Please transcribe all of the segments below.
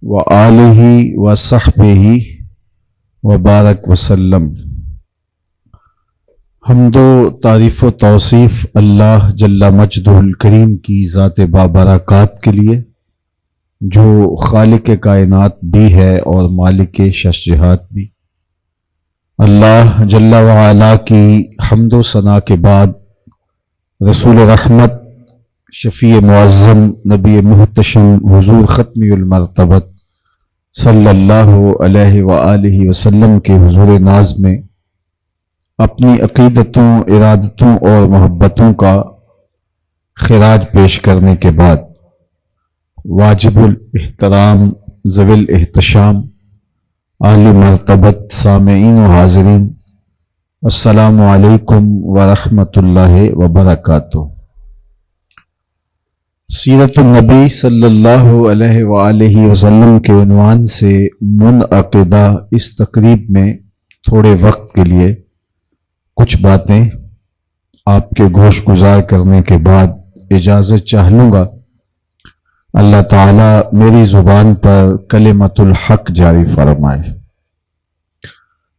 وآلہ وصحبہ وبارک وسلم۔ حمد و تعریف و توصیف اللہ جل مجدہ الکریم کی ذات بابرکات کے لیے، جو خالق کائنات بھی ہے اور مالک ششجہات بھی۔ اللہ جل وعلا کی حمد و ثنا کے بعد رسول رحمت، شفیع معظم، نبی محتشم، حضور ختمی المرتبت صلی اللہ علیہ وآلہ وسلم کے حضور ناز میں اپنی عقیدتوں، ارادتوں اور محبتوں کا خراج پیش کرنے کے بعد واجب الاحترام، ذوی الاحتشام، عالی مرتبت سامعین و حاضرین، السلام علیکم ورحمۃ اللہ وبرکاتہ۔ سیرت النبی صلی اللہ علیہ وآلہ وسلم کے عنوان سے منعقدہ اس تقریب میں تھوڑے وقت کے لیے کچھ باتیں آپ کے گوش گزار کرنے کے بعد اجازت چاہ لوں گا۔ اللہ تعالیٰ میری زبان پر کلمۃ الحق جاری فرمائے۔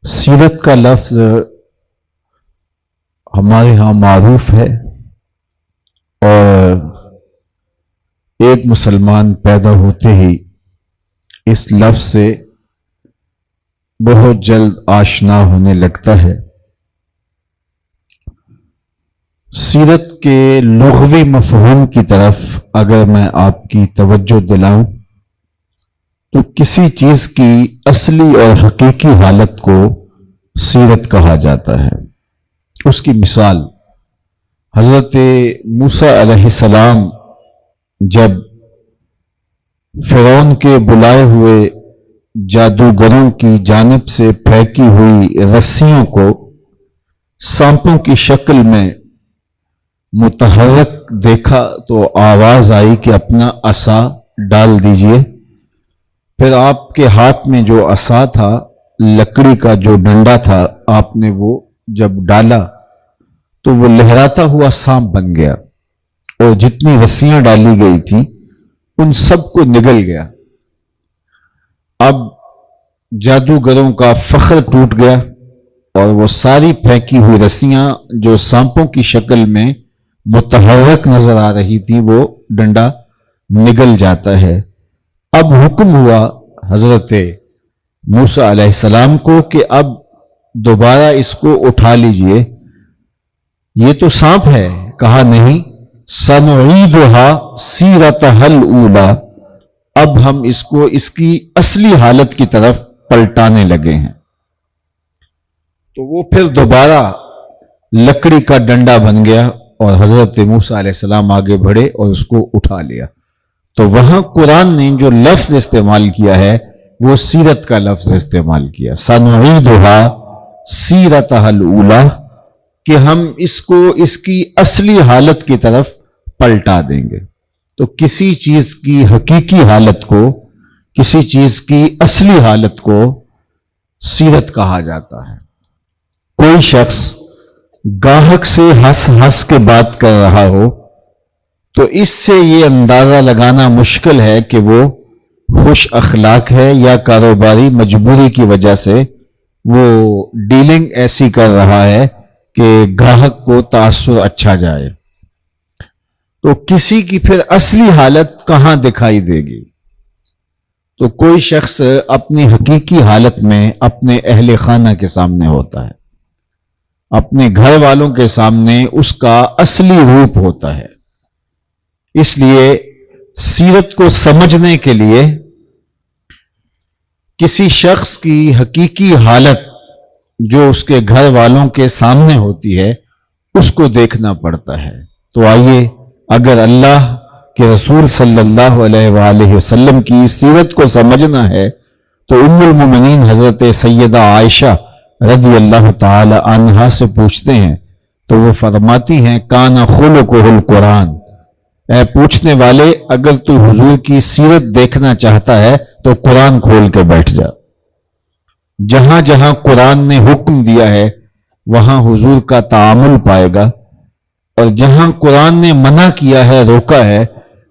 سیرت کا لفظ ہمارے ہاں معروف ہے، اور ایک مسلمان پیدا ہوتے ہی اس لفظ سے بہت جلد آشنا ہونے لگتا ہے۔ سیرت کے لغوی مفہوم کی طرف اگر میں آپ کی توجہ دلاؤں تو کسی چیز کی اصلی اور حقیقی حالت کو سیرت کہا جاتا ہے۔ اس کی مثال حضرت موسیٰ علیہ السلام جب فرعون کے بلائے ہوئے جادوگروں کی جانب سے پھینکی ہوئی رسیوں کو سانپوں کی شکل میں متحرک دیکھا تو آواز آئی کہ اپنا عصا ڈال دیجئے۔ پھر آپ کے ہاتھ میں جو عصا تھا، لکڑی کا جو ڈنڈا تھا، آپ نے وہ جب ڈالا تو وہ لہراتا ہوا سانپ بن گیا، اور جتنی رسیاں ڈالی گئی تھی ان سب کو نگل گیا۔ اب جادوگروں کا فخر ٹوٹ گیا، اور وہ ساری پھینکی ہوئی رسیاں جو سانپوں کی شکل میں متحرک نظر آ رہی تھی، وہ ڈنڈا نگل جاتا ہے۔ اب حکم ہوا حضرت موسیٰ علیہ السلام کو کہ اب دوبارہ اس کو اٹھا لیجئے، یہ تو سانپ ہے۔ کہا نہیں، سَنُعِيدُهَا سِيرَتَهَا الْأُولَى، اب ہم اس کو اس کی اصلی حالت کی طرف پلٹانے لگے ہیں۔ تو وہ پھر دوبارہ لکڑی کا ڈنڈا بن گیا، اور حضرت موسیٰ علیہ السلام آگے بڑھے اور اس کو اٹھا لیا۔ تو وہاں قرآن نے جو لفظ استعمال کیا ہے وہ سیرت کا لفظ استعمال کیا، سَنُعِيدُهَا سِيرَتَهَا الْأُولَى، کہ ہم اس کو اس کی اصلی حالت کی طرف پلٹا دیں گے۔ تو کسی چیز کی حقیقی حالت کو، کسی چیز کی اصلی حالت کو سیرت کہا جاتا ہے۔ کوئی شخص گاہک سے ہنس ہنس کے بات کر رہا ہو تو اس سے یہ اندازہ لگانا مشکل ہے کہ وہ خوش اخلاق ہے یا کاروباری مجبوری کی وجہ سے وہ ڈیلنگ ایسی کر رہا ہے کہ گاہک کو تاثر اچھا جائے۔ تو کسی کی پھر اصلی حالت کہاں دکھائی دے گی؟ تو کوئی شخص اپنی حقیقی حالت میں اپنے اہل خانہ کے سامنے ہوتا ہے، اپنے گھر والوں کے سامنے اس کا اصلی روپ ہوتا ہے۔ اس لیے سیرت کو سمجھنے کے لیے کسی شخص کی حقیقی حالت جو اس کے گھر والوں کے سامنے ہوتی ہے اس کو دیکھنا پڑتا ہے۔ تو آئیے، اگر اللہ کے رسول صلی اللہ علیہ وآلہ وسلم کی سیرت کو سمجھنا ہے تو ام المومنین حضرت سیدہ عائشہ رضی اللہ تعالی عنہا سے پوچھتے ہیں تو وہ فرماتی ہیں، کان خلقہ القرآن، اے پوچھنے والے، اگر تو حضور کی سیرت دیکھنا چاہتا ہے تو قرآن کھول کے بیٹھ جا۔ جہاں جہاں قرآن نے حکم دیا ہے وہاں حضور کا تعامل پائے گا، اور جہاں قرآن نے منع کیا ہے، روکا ہے،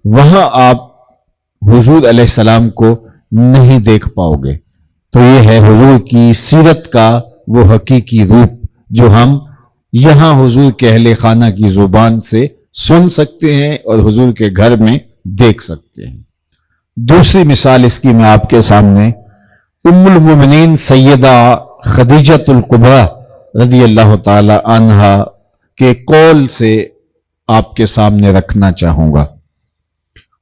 وہاں آپ حضور علیہ السلام کو نہیں دیکھ پاؤ گے۔ تو یہ ہے حضور کی سیرت کا وہ حقیقی روپ جو ہم یہاں حضور کے اہل خانہ کی زبان سے سن سکتے ہیں اور حضور کے گھر میں دیکھ سکتے ہیں۔ دوسری مثال اس کی میں آپ کے سامنے ام المومنین سیدہ خدیجۃ الکبریٰ رضی اللہ تعالی عنہا کے قول سے آپ کے سامنے رکھنا چاہوں گا۔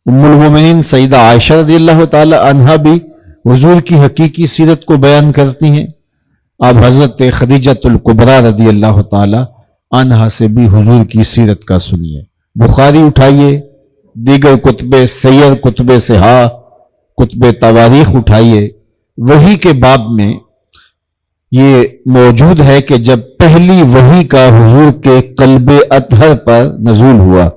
ام المومنین سیدہ عائشہ رضی اللہ تعالی عنہا بھی حضور کی حقیقی سیرت کو بیان کرتی ہیں۔ اب حضرت خدیجۃ الکبریٰ رضی اللہ تعالی عنہا سے بھی حضور کی سیرت کا سنیے۔ بخاری اٹھائیے، دیگر کتب سیر، کتب صحاح، کتب تواریخ اٹھائیے، وحی کے باب میں یہ موجود ہے کہ جب پہلی وحی کا حضور کے قلب اطہر پر نزول ہوا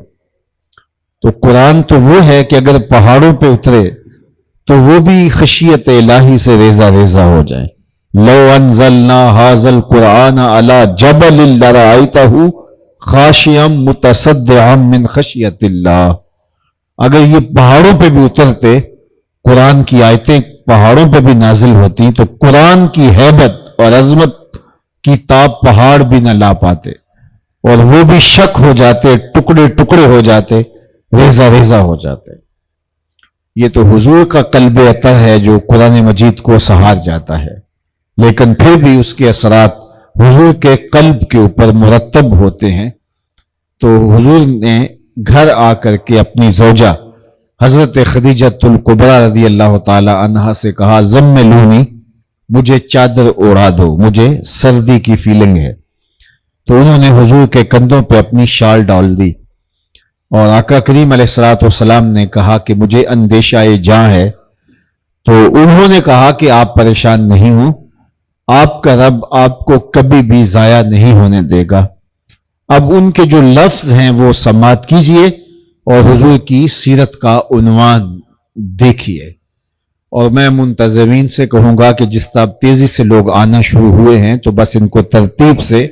تو قرآن تو وہ ہے کہ اگر پہاڑوں پہ اترے تو وہ بھی خشیت الہی سے ریزہ ریزہ ہو جائے۔ لو انزلنا ھذا القرآن علی جبل لرأیتہ خاشعا متصدعا من خشیت اللہ، اگر یہ پہاڑوں پہ بھی اترتے، قرآن کی آیتیں پہاڑوں پہ بھی نازل ہوتی تو قرآن کی ہیبت اور عظمت کی تاب پہاڑ بھی نہ لا پاتے اور وہ بھی شک ہو جاتے، ٹکڑے ٹکڑے ہو جاتے، ریزہ ریزہ ہو جاتے۔ یہ تو حضور کا قلب اطہر ہے جو قرآن مجید کو سہار جاتا ہے، لیکن پھر بھی اس کے اثرات حضور کے قلب کے اوپر مرتب ہوتے ہیں۔ تو حضور نے گھر آ کر کے اپنی زوجہ حضرت خدیجۃ الکبریٰ رضی اللہ تعالی عنہا سے کہا زملونی، مجھے چادر اوڑھا دو، مجھے سردی کی فیلنگ ہے۔ تو انہوں نے حضور کے کندھوں پہ اپنی شال ڈال دی اور آقا کریم علیہ الصلوۃ والسلام نے کہا کہ مجھے اندیشہ جاں ہے۔ تو انہوں نے کہا کہ آپ پریشان نہیں ہوں، آپ کا رب آپ کو کبھی بھی ضائع نہیں ہونے دے گا۔ اب ان کے جو لفظ ہیں وہ سماعت کیجئے اور حضور کی سیرت کا عنوان دیکھیے۔ اور میں منتظمین سے کہوں گا کہ جس طرح تیزی سے لوگ آنا شروع ہوئے ہیں تو بس ان کو ترتیب سے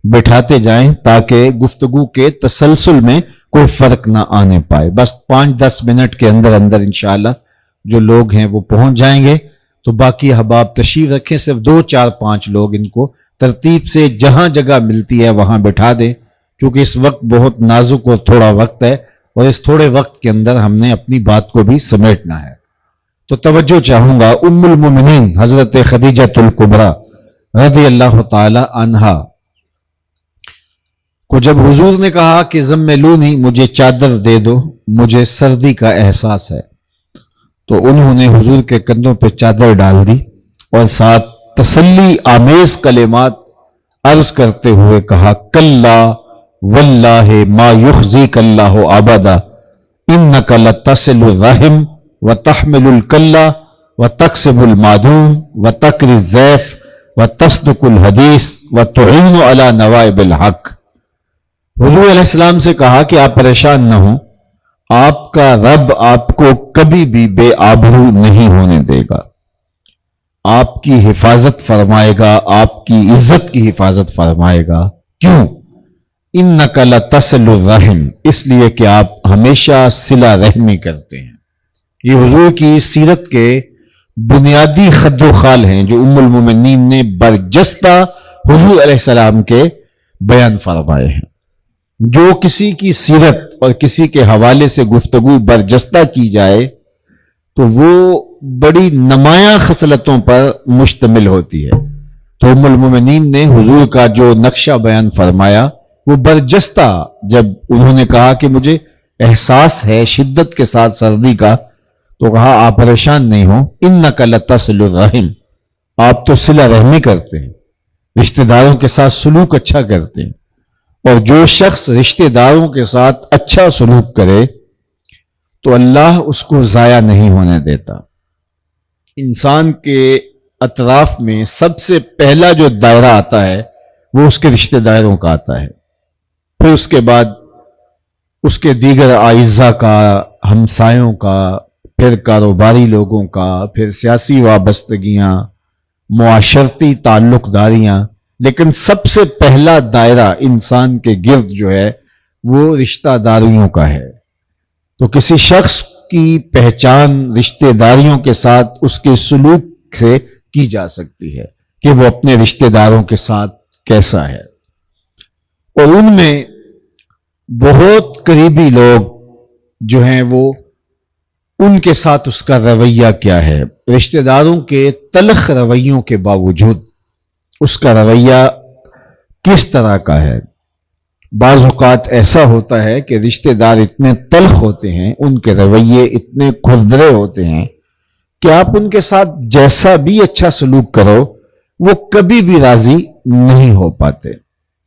بٹھاتے جائیں تاکہ گفتگو کے تسلسل میں کوئی فرق نہ آنے پائے۔ بس 5-10 منٹ کے اندر اندر انشاءاللہ جو لوگ ہیں وہ پہنچ جائیں گے۔ تو باقی احباب تشریف رکھیں، صرف 2-4-5 لوگ ان کو ترتیب سے جہاں جگہ ملتی ہے وہاں بٹھا دیں، کیونکہ اس وقت بہت نازک اور تھوڑا وقت ہے اور اس تھوڑے وقت کے اندر ہم نے اپنی بات کو بھی سمیٹنا ہے۔ تو توجہ چاہوں گا، ام المومنین حضرت خدیجۃ الکبریٰ رضی اللہ تعالی عنہا کو جب حضور نے کہا کہ زملونی، مجھے چادر دے دو، مجھے سردی کا احساس ہے، تو انہوں نے حضور کے کندھوں پہ چادر ڈال دی اور ساتھ تسلی آمیز کلمات عرض کرتے ہوئے کہا کلا واللہ ما یخزیک اللہ ابدا انک لتصل الرحم وتحمل الکلا وتکسب المعدوم وتقری الضیف وتصدق الحدیث وتعین علی نوائب الحق۔ حضور علیہ السلام سے کہا کہ آپ پریشان نہ ہوں، آپ کا رب آپ کو کبھی بھی بے آبرو نہیں ہونے دے گا، آپ کی حفاظت فرمائے گا، آپ کی عزت کی حفاظت فرمائے گا۔ کیوں؟ انک لتصل الرحم، اس لیے کہ آپ ہمیشہ صلہ رحمی کرتے ہیں۔ یہ حضور کی سیرت کے بنیادی خد و خال ہیں جو ام المومنین نے برجستہ حضور علیہ السلام کے بیان فرمائے ہیں۔ جو کسی کی سیرت اور کسی کے حوالے سے گفتگو برجستہ کی جائے تو وہ بڑی نمایاں خصلتوں پر مشتمل ہوتی ہے۔ تو ام المومنین نے حضور کا جو نقشہ بیان فرمایا وہ برجستہ، جب انہوں نے کہا کہ مجھے احساس ہے شدت کے ساتھ سردی کا، تو کہا آپ پریشان نہیں ہوں، انک لتصل الرحم، آپ تو صلہ رحمی کرتے ہیں، رشتہ داروں کے ساتھ سلوک اچھا کرتے ہیں، اور جو شخص رشتہ داروں کے ساتھ اچھا سلوک کرے تو اللہ اس کو ضائع نہیں ہونے دیتا۔ انسان کے اطراف میں سب سے پہلا جو دائرہ آتا ہے وہ اس کے رشتہ داروں کا آتا ہے، پھر اس کے بعد اس کے دیگر اعزاء کا، ہمسایوں کا، پھر کاروباری لوگوں کا، پھر سیاسی وابستگیاں، معاشرتی تعلق داریاں، لیکن سب سے پہلا دائرہ انسان کے گرد جو ہے وہ رشتہ داریوں کا ہے۔ تو کسی شخص کی پہچان رشتہ داریوں کے ساتھ اس کے سلوک سے کی جا سکتی ہے کہ وہ اپنے رشتہ داروں کے ساتھ کیسا ہے، اور ان میں بہت قریبی لوگ جو ہیں وہ ان کے ساتھ اس کا رویہ کیا ہے۔ رشتہ داروں کے تلخ رویوں کے باوجود اس کا رویہ کس طرح کا ہے۔ بعض اوقات ایسا ہوتا ہے کہ رشتہ دار اتنے تلخ ہوتے ہیں، ان کے رویے اتنے کھردرے ہوتے ہیں کہ آپ ان کے ساتھ جیسا بھی اچھا سلوک کرو وہ کبھی بھی راضی نہیں ہو پاتے۔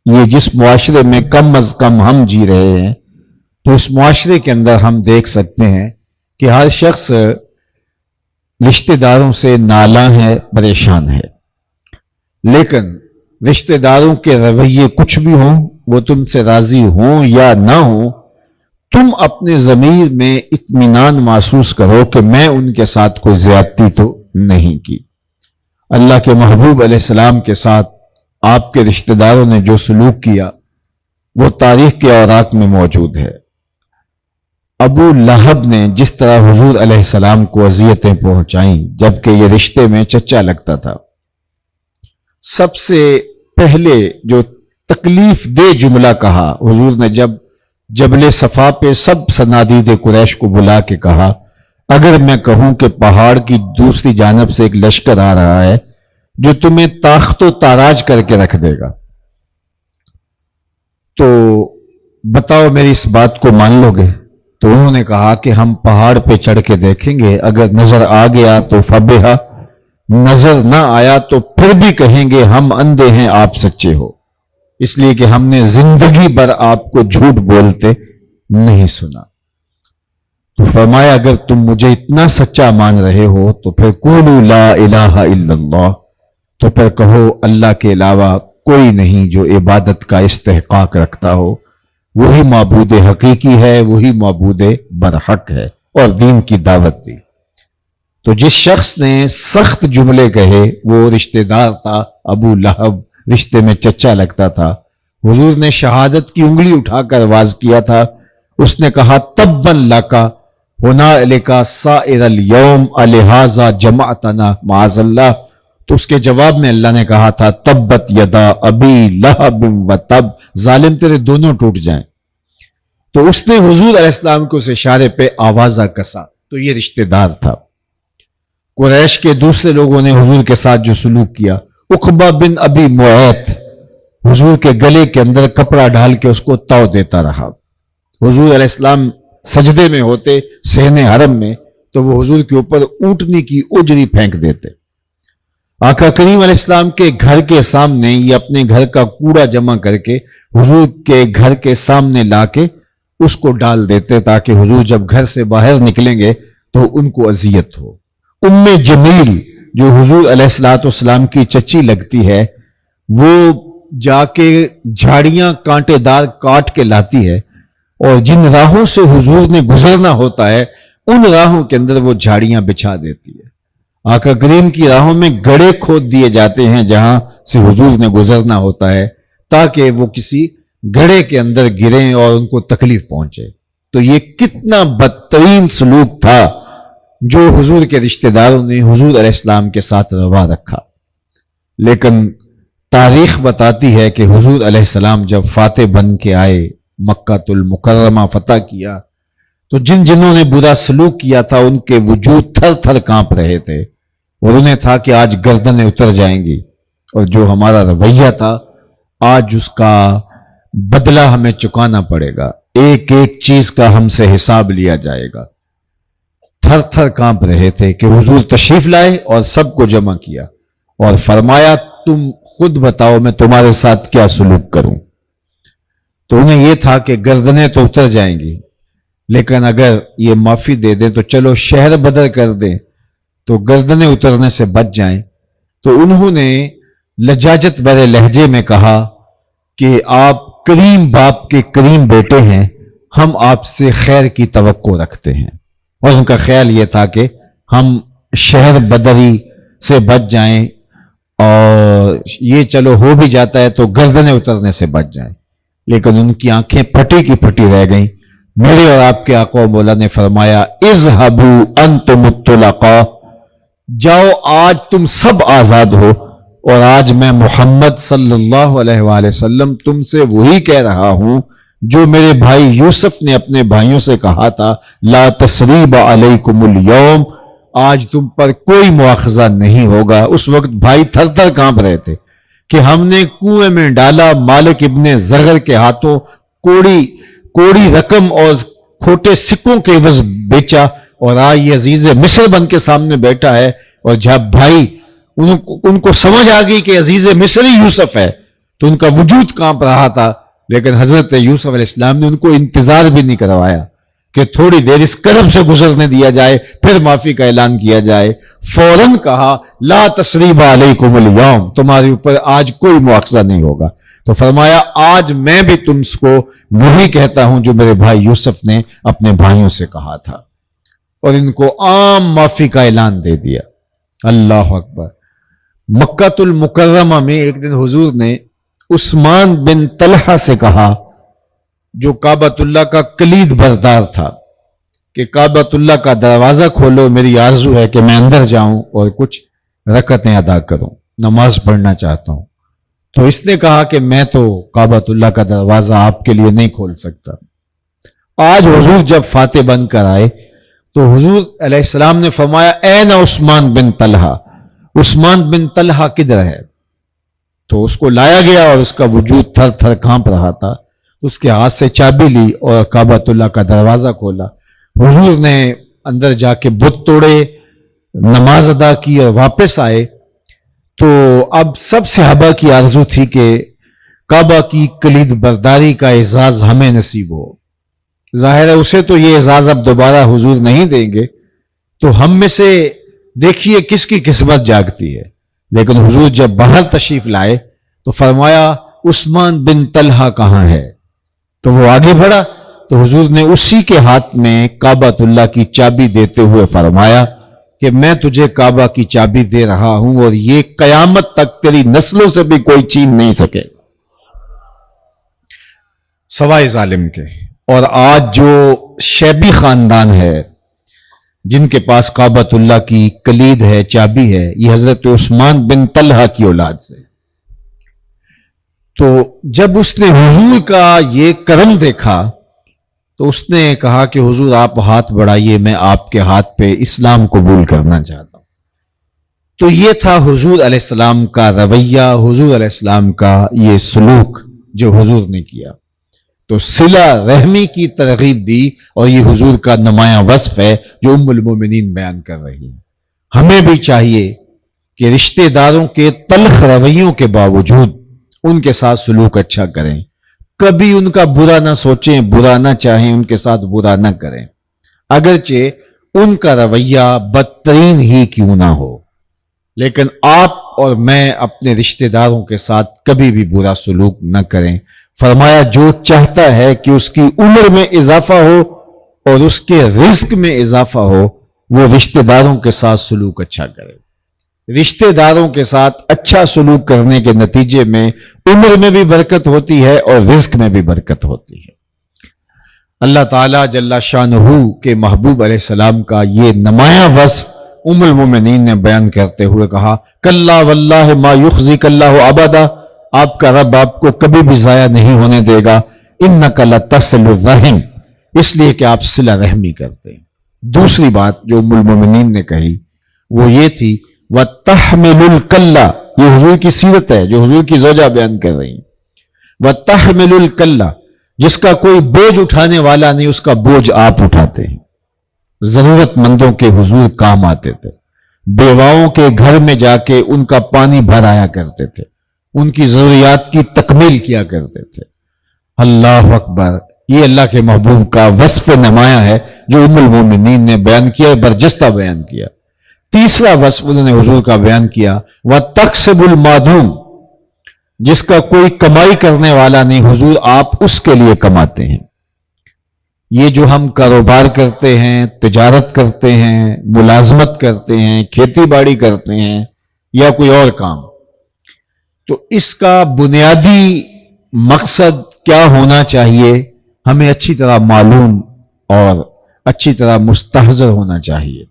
یہ جس معاشرے میں کم از کم ہم جی رہے ہیں، تو اس معاشرے کے اندر ہم دیکھ سکتے ہیں کہ ہر شخص رشتہ داروں سے نالاں ہے، پریشان ہے، لیکن رشتہ داروں کے رویے کچھ بھی ہوں، وہ تم سے راضی ہوں یا نہ ہوں، تم اپنے ضمیر میں اطمینان محسوس کرو کہ میں ان کے ساتھ کوئی زیادتی تو نہیں کی۔ اللہ کے محبوب علیہ السلام کے ساتھ آپ کے رشتہ داروں نے جو سلوک کیا وہ تاریخ کے اوراق میں موجود ہے۔ ابو لہب نے جس طرح حضور علیہ السلام کو اذیتیں پہنچائیں جبکہ یہ رشتے میں چچا لگتا تھا، سب سے پہلے جو تکلیف دہ جملہ کہا حضور نے جب جبل صفا پہ سب صنادید قریش کو بلا کے کہا، اگر میں کہوں کہ پہاڑ کی دوسری جانب سے ایک لشکر آ رہا ہے جو تمہیں تاخت و تاراج کر کے رکھ دے گا، تو بتاؤ میری اس بات کو مان لو گے؟ تو انہوں نے کہا کہ ہم پہاڑ پہ چڑھ کے دیکھیں گے، اگر نظر آ گیا تو فبہا، نظر نہ آیا تو پھر بھی کہیں گے ہم اندھے ہیں آپ سچے ہو، اس لیے کہ ہم نے زندگی بھر آپ کو جھوٹ بولتے نہیں سنا۔ تو فرمایا اگر تم مجھے اتنا سچا مان رہے ہو تو پھر قولوا لا الہ الا اللہ، تو پھر کہو اللہ کے علاوہ کوئی نہیں جو عبادت کا استحقاق رکھتا ہو، وہی معبود حقیقی ہے، وہی معبود برحق ہے، اور دین کی دعوت دی۔ تو جس شخص نے سخت جملے کہے وہ رشتہ دار تھا ابو لہب، رشتے میں چچا لگتا تھا۔ حضور نے شہادت کی انگلی اٹھا کر واز کیا تھا، اس نے کہا تبًا لک ہنالک سائر الیوم الہذا جمعتنا معاذ اللہ، تو اس کے جواب میں اللہ نے کہا تھا تبت یدا ابی لہب و تب، ظالم تیرے دونوں ٹوٹ جائیں۔ تو اس نے حضور علیہ السلام کو اس اشارے پہ آوازہ کسا، تو یہ رشتہ دار تھا۔ قریش کے دوسرے لوگوں نے حضور کے ساتھ جو سلوک کیا، عقبہ بن ابی معیط حضور کے گلے کے اندر کپڑا ڈال کے اس کو تاؤ دیتا رہا۔ حضور علیہ السلام سجدے میں ہوتے صحن حرم میں تو وہ حضور کے اوپر اونٹنی کی اجری پھینک دیتے۔ آقا کریم علیہ السلام کے گھر کے سامنے یہ اپنے گھر کا کوڑا جمع کر کے حضور کے گھر کے سامنے لا کے اس کو ڈال دیتے تاکہ حضور جب گھر سے باہر نکلیں گے تو ان کو اذیت ہو۔ ام جمیل جو حضور علیہ السلام کی چچی لگتی ہے، وہ جا کے جھاڑیاں کانٹے دار کاٹ کے لاتی ہے، اور جن راہوں سے حضور نے گزرنا ہوتا ہے ان راہوں کے اندر وہ جھاڑیاں بچھا دیتی ہے۔ آقا کریم کی راہوں میں گڑھے کھود دیے جاتے ہیں جہاں سے حضور نے گزرنا ہوتا ہے تاکہ وہ کسی گڑھے کے اندر گریں اور ان کو تکلیف پہنچے۔ تو یہ کتنا بدترین سلوک تھا جو حضور کے رشتہ داروں نے حضور علیہ السلام کے ساتھ روا رکھا۔ لیکن تاریخ بتاتی ہے کہ حضور علیہ السلام جب فاتح بن کے آئے، مکہ المکرمہ فتح کیا، تو جنہوں نے برا سلوک کیا تھا ان کے وجود تھر تھر کانپ رہے تھے، اور انہیں تھا کہ آج گردنیں اتر جائیں گی، اور جو ہمارا رویہ تھا آج اس کا بدلہ ہمیں چکانا پڑے گا، ایک ایک چیز کا ہم سے حساب لیا جائے گا۔ تھر تھر کانپ رہے تھے کہ حضور تشریف لائے اور سب کو جمع کیا اور فرمایا تم خود بتاؤ میں تمہارے ساتھ کیا سلوک کروں۔ تو انہیں یہ تھا کہ گردنیں تو اتر جائیں گی، لیکن اگر یہ معافی دے دیں تو چلو شہر بدر کر دیں تو گردنیں اترنے سے بچ جائیں۔ تو انہوں نے لجاجت بھرے لہجے میں کہا کہ آپ کریم باپ کے کریم بیٹے ہیں، ہم آپ سے خیر کی توقع رکھتے ہیں، اور ان کا خیال یہ تھا کہ ہم شہر بدری سے بچ جائیں، اور یہ چلو ہو بھی جاتا ہے تو گردنیں اترنے سے بچ جائیں۔ لیکن ان کی آنکھیں پھٹی کی پھٹی رہ گئیں، میرے اور آپ کے آقا و مولا نے فرمایا اذهبوا انتم الطلقاء، جاؤ آج تم سب آزاد ہو، اور آج میں محمد صلی اللہ علیہ وآلہ وسلم تم سے وہی کہہ رہا ہوں جو میرے بھائی یوسف نے اپنے بھائیوں سے کہا تھا، لا تثریب علیکم اليوم، آج تم پر کوئی مواخذہ نہیں ہوگا۔ اس وقت بھائی تھر تھر کانپ رہے تھے کہ ہم نے کنویں میں ڈالا، مالک ابن زغر کے ہاتھوں کوڑی رقم اور کھوٹے سکوں کے عوض بیچا، اور آج یہ عزیز مصر بن کے سامنے بیٹھا ہے، اور جب بھائی ان کو سمجھ آ گئی کہ عزیز مصری یوسف ہے تو ان کا وجود کانپ رہا تھا، لیکن حضرت یوسف علیہ السلام نے ان کو انتظار بھی نہیں کروایا کہ تھوڑی دیر اس کرب سے گزرنے دیا جائے پھر معافی کا اعلان کیا جائے، فوراً کہا لا تثریب علیکم اليوم، تمہارے اوپر آج کوئی مواخذہ نہیں ہوگا۔ تو فرمایا آج میں بھی تم کو وہی کہتا ہوں جو میرے بھائی یوسف نے اپنے بھائیوں سے کہا تھا، اور ان کو عام معافی کا اعلان دے دیا۔ اللہ اکبر۔ مکہ المکرمہ میں ایک دن حضور نے عثمان بن طلحہ سے کہا، جو کعبۃ اللہ کا کلید بردار تھا، کہ کعبۃ اللہ کا دروازہ کھولو، میری آرزو ہے کہ میں اندر جاؤں اور کچھ رکعتیں ادا کروں، نماز پڑھنا چاہتا ہوں۔ تو اس نے کہا کہ میں تو کعبۃ اللہ کا دروازہ آپ کے لیے نہیں کھول سکتا۔ آج حضور جب فاتح بن کر آئے تو حضور علیہ السلام نے فرمایا این عثمان بن طلحہ، عثمان بن طلحہ کدھر ہے؟ تو اس کو لایا گیا اور اس کا وجود تھر تھر کانپ رہا تھا۔ اس کے ہاتھ سے چابی لی اور کعبۃ اللہ کا دروازہ کھولا۔ حضور نے اندر جا کے بت توڑے، نماز ادا کی اور واپس آئے۔ تو اب سب صحابہ کی آرزو تھی کہ کعبہ کی کلید برداری کا اعزاز ہمیں نصیب ہو۔ ظاہر ہے اسے تو یہ اعزاز اب دوبارہ حضور نہیں دیں گے، تو ہم میں سے دیکھیے کس کی قسمت جاگتی ہے۔ لیکن حضور جب باہر تشریف لائے تو فرمایا عثمان بن طلحہ کہاں ہے؟ تو وہ آگے بڑھا تو حضور نے اسی کے ہاتھ میں کعبۃ اللہ کی چابی دیتے ہوئے فرمایا کہ میں تجھے کعبہ کی چابی دے رہا ہوں، اور یہ قیامت تک تیری نسلوں سے بھی کوئی چھین نہیں سکے سوائے ظالم کے۔ اور آج جو شیبی خاندان ہے جن کے پاس کعبۃ اللہ کی کلید ہے، چابی ہے، یہ حضرت عثمان بن طلحہ کی اولاد سے۔ تو جب اس نے حضور کا یہ کرم دیکھا تو اس نے کہا کہ حضور آپ ہاتھ بڑھائیے، میں آپ کے ہاتھ پہ اسلام قبول کرنا چاہتا ہوں۔ تو یہ تھا حضور علیہ السلام کا رویہ، حضور علیہ السلام کا یہ سلوک جو حضور نے کیا۔ تو صلہ رحمی کی ترغیب دی، اور یہ حضور کا نمایاں وصف ہے جو ام المومنین بیان کر رہی ہے۔ ہمیں بھی چاہیے کہ رشتہ داروں کے تلخ رویوں کے باوجود ان کے ساتھ سلوک اچھا کریں، کبھی ان کا برا نہ سوچیں، برا نہ چاہیں، ان کے ساتھ برا نہ کریں، اگرچہ ان کا رویہ بدترین ہی کیوں نہ ہو۔ لیکن آپ اور میں اپنے رشتہ داروں کے ساتھ کبھی بھی برا سلوک نہ کریں۔ فرمایا جو چاہتا ہے کہ اس کی عمر میں اضافہ ہو اور اس کے رزق میں اضافہ ہو، وہ رشتہ داروں کے ساتھ سلوک اچھا کرے۔ رشتہ داروں کے ساتھ اچھا سلوک کرنے کے نتیجے میں عمر میں بھی برکت ہوتی ہے اور رزق میں بھی برکت ہوتی ہے۔ اللہ تعالیٰ جل شانہ کے محبوب علیہ السلام کا یہ نمایاں وصف ام المومنین نے بیان کرتے ہوئے کہا کلا واللہ ما یخزیک اللہ ابدا، آپ کا رب آپ کو کبھی بھی ضائع نہیں ہونے دے گا، انک لتصل الرحم، اس لیے کہ آپ صلہ رحمی کرتے ہیں۔ دوسری بات جو ام المومنین نے کہی وہ یہ تھی وَتَحْمِلُ الْكَلَّ، یہ حضور کی سیرت ہے جو حضور کی زوجہ بیان کر رہی ہیں۔ وَتَحْمِلُ الْكَلَّ، جس کا کوئی بوجھ اٹھانے والا نہیں اس کا بوجھ آپ اٹھاتے ہیں۔ ضرورت مندوں کے حضور کام آتے تھے، بیواؤں کے گھر میں جا کے ان کا پانی بھر آیا کرتے تھے، ان کی ضروریات کی تکمیل کیا کرتے تھے۔ اللہ اکبر، یہ اللہ کے محبوب کا وصف نمایاں ہے جو ام المومنین نے بیان کیا، برجستہ بیان کیا۔ تیسرا وصف انہوں نے حضور کا بیان کیا وَتَقْسِبُ الْمَادُومِ، جس کا کوئی کمائی کرنے والا نہیں حضور آپ اس کے لیے کماتے ہیں۔ یہ جو ہم کاروبار کرتے ہیں، تجارت کرتے ہیں، ملازمت کرتے ہیں، کھیتی باڑی کرتے ہیں یا کوئی اور کام، تو اس کا بنیادی مقصد کیا ہونا چاہیے ہمیں اچھی طرح معلوم اور اچھی طرح مستحضر ہونا چاہیے۔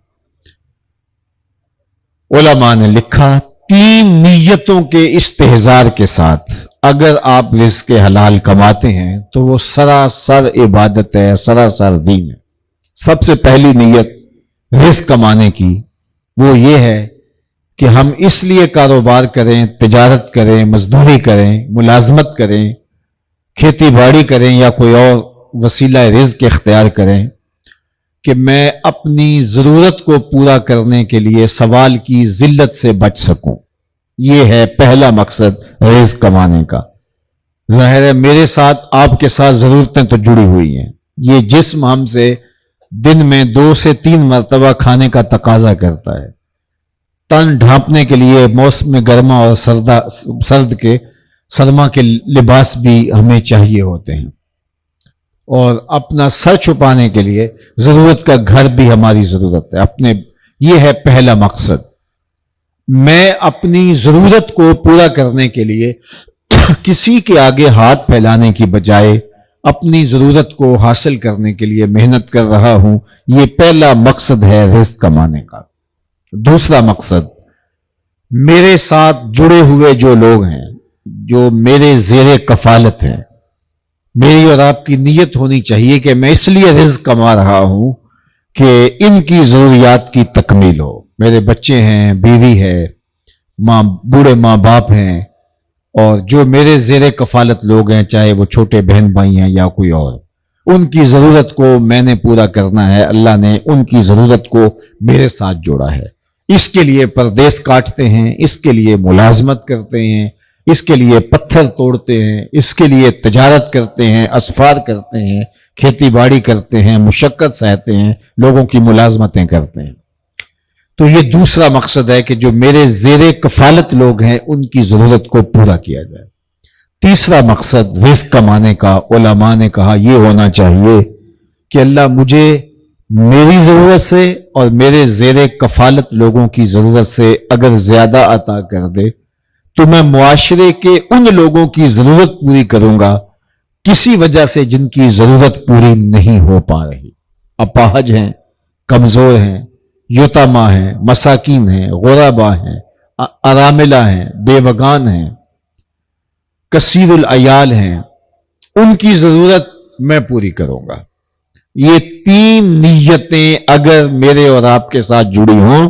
علماء نے لکھا 3 نیتوں کے استحضار کے ساتھ اگر آپ رزق حلال کماتے ہیں تو وہ سراسر عبادت ہے، سراسر دین ہے۔ سب سے پہلی نیت رزق کمانے کی وہ یہ ہے کہ ہم اس لیے کاروبار کریں، تجارت کریں، مزدوری کریں، ملازمت کریں، کھیتی باڑی کریں یا کوئی اور وسیلہ رزق اختیار کریں کہ میں اپنی ضرورت کو پورا کرنے کے لیے سوال کی ذلت سے بچ سکوں۔ یہ ہے پہلا مقصد رزق کمانے کا۔ ظاہر ہے میرے ساتھ آپ کے ساتھ ضرورتیں تو جڑی ہوئی ہیں۔ یہ جسم ہم سے دن میں 2 سے 3 مرتبہ کھانے کا تقاضا کرتا ہے۔ تن ڈھانپنے کے لیے موسم گرما اور سرما کے لباس بھی ہمیں چاہیے ہوتے ہیں، اور اپنا سر چھپانے کے لیے ضرورت کا گھر بھی ہماری ضرورت ہے۔ یہ ہے پہلا مقصد۔ میں اپنی ضرورت کو پورا کرنے کے لیے کسی کے آگے ہاتھ پھیلانے کی بجائے اپنی ضرورت کو حاصل کرنے کے لیے محنت کر رہا ہوں۔ یہ پہلا مقصد ہے رزق کمانے کا۔ دوسرا مقصد، میرے ساتھ جڑے ہوئے جو لوگ ہیں، جو میرے زیر کفالت ہیں، میری اور آپ کی نیت ہونی چاہیے کہ میں اس لیے رزق کما رہا ہوں کہ ان کی ضروریات کی تکمیل ہو۔ میرے بچے ہیں، بیوی ہے، بوڑھے ماں باپ ہیں، اور جو میرے زیر کفالت لوگ ہیں، چاہے وہ چھوٹے بہن بھائی ہیں یا کوئی اور، ان کی ضرورت کو میں نے پورا کرنا ہے۔ اللہ نے ان کی ضرورت کو میرے ساتھ جوڑا ہے۔ اس کے لیے پردیس کاٹتے ہیں، اس کے لیے ملازمت کرتے ہیں، اس کے لیے پتھر توڑتے ہیں، اس کے لیے تجارت کرتے ہیں، اسفار کرتے ہیں، کھیتی باڑی کرتے ہیں، مشقت سہتے ہیں، لوگوں کی ملازمتیں کرتے ہیں۔ تو یہ دوسرا مقصد ہے کہ جو میرے زیر کفالت لوگ ہیں ان کی ضرورت کو پورا کیا جائے۔ تیسرا مقصد رزق کمانے کا علماء نے کہا یہ ہونا چاہیے کہ اللہ مجھے میری ضرورت سے اور میرے زیر کفالت لوگوں کی ضرورت سے اگر زیادہ عطا کر دے تو میں معاشرے کے ان لوگوں کی ضرورت پوری کروں گا کسی وجہ سے جن کی ضرورت پوری نہیں ہو پا رہی، اپاہج ہیں، کمزور ہیں، یتامى ہیں، مساکین ہیں، غربا ہیں، اراملہ ہیں، بیوگان ہیں، کثیر العیال ہیں، ان کی ضرورت میں پوری کروں گا۔ یہ 3 نیتیں اگر میرے اور آپ کے ساتھ جڑی ہوں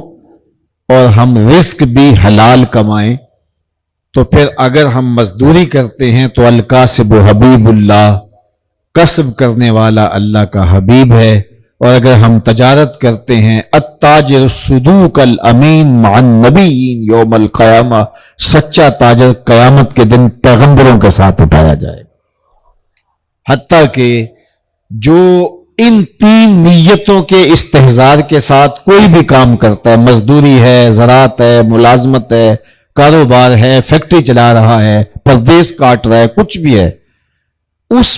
اور ہم رزق بھی حلال کمائیں تو پھر اگر ہم مزدوری کرتے ہیں تو الکاسب حبیب اللہ، کسب کرنے والا اللہ کا حبیب ہے، اور اگر ہم تجارت کرتے ہیں التاجر الصدوق الامین مع النبیین یوم القیامہ، سچا تاجر قیامت کے دن پیغمبروں کے ساتھ اٹھایا جائے۔ حتیٰ کہ جو ان 3 نیتوں کے استحضار کے ساتھ کوئی بھی کام کرتا ہے، مزدوری ہے، زراعت ہے، ملازمت ہے، کاروبار ہے، فیکٹری چلا رہا ہے، پردیس کاٹ رہا ہے، کچھ بھی ہے، اس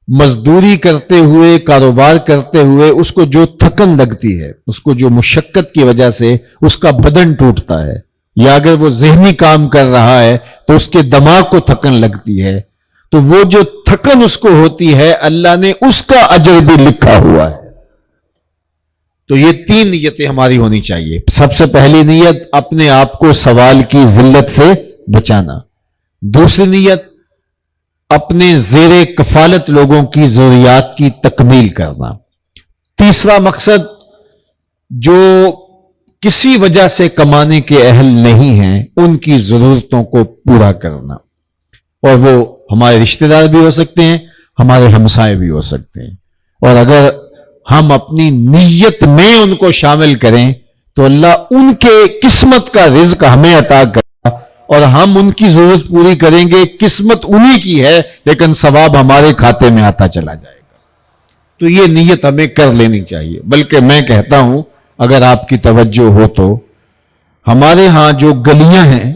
مزدوری کرتے ہوئے، کاروبار کرتے ہوئے اس کو جو تھکن لگتی ہے، اس کو جو مشقت کی وجہ سے اس کا بدن ٹوٹتا ہے، یا اگر وہ ذہنی کام کر رہا ہے تو اس کے دماغ کو تھکن لگتی ہے، تو وہ جو تھکن اس کو ہوتی ہے اللہ نے اس کا اجر بھی لکھا ہوا ہے۔ تو یہ 3 نیتیں ہماری ہونی چاہیے۔ سب سے پہلی نیت اپنے آپ کو سوال کی ذلت سے بچانا، دوسری نیت اپنے زیر کفالت لوگوں کی ضروریات کی تکمیل کرنا، تیسرا مقصد جو کسی وجہ سے کمانے کے اہل نہیں ہیں ان کی ضرورتوں کو پورا کرنا، اور وہ ہمارے رشتہ دار بھی ہو سکتے ہیں، ہمارے ہمسائے بھی ہو سکتے ہیں، اور اگر ہم اپنی نیت میں ان کو شامل کریں تو اللہ ان کے قسمت کا رزق ہمیں عطا کرے، اور ہم ان کی ضرورت پوری کریں گے۔ قسمت انہی کی ہے لیکن ثواب ہمارے کھاتے میں آتا چلا جائے گا۔ تو یہ نیت ہمیں کر لینی چاہیے۔ بلکہ میں کہتا ہوں اگر آپ کی توجہ ہو تو ہمارے ہاں جو گلیاں ہیں،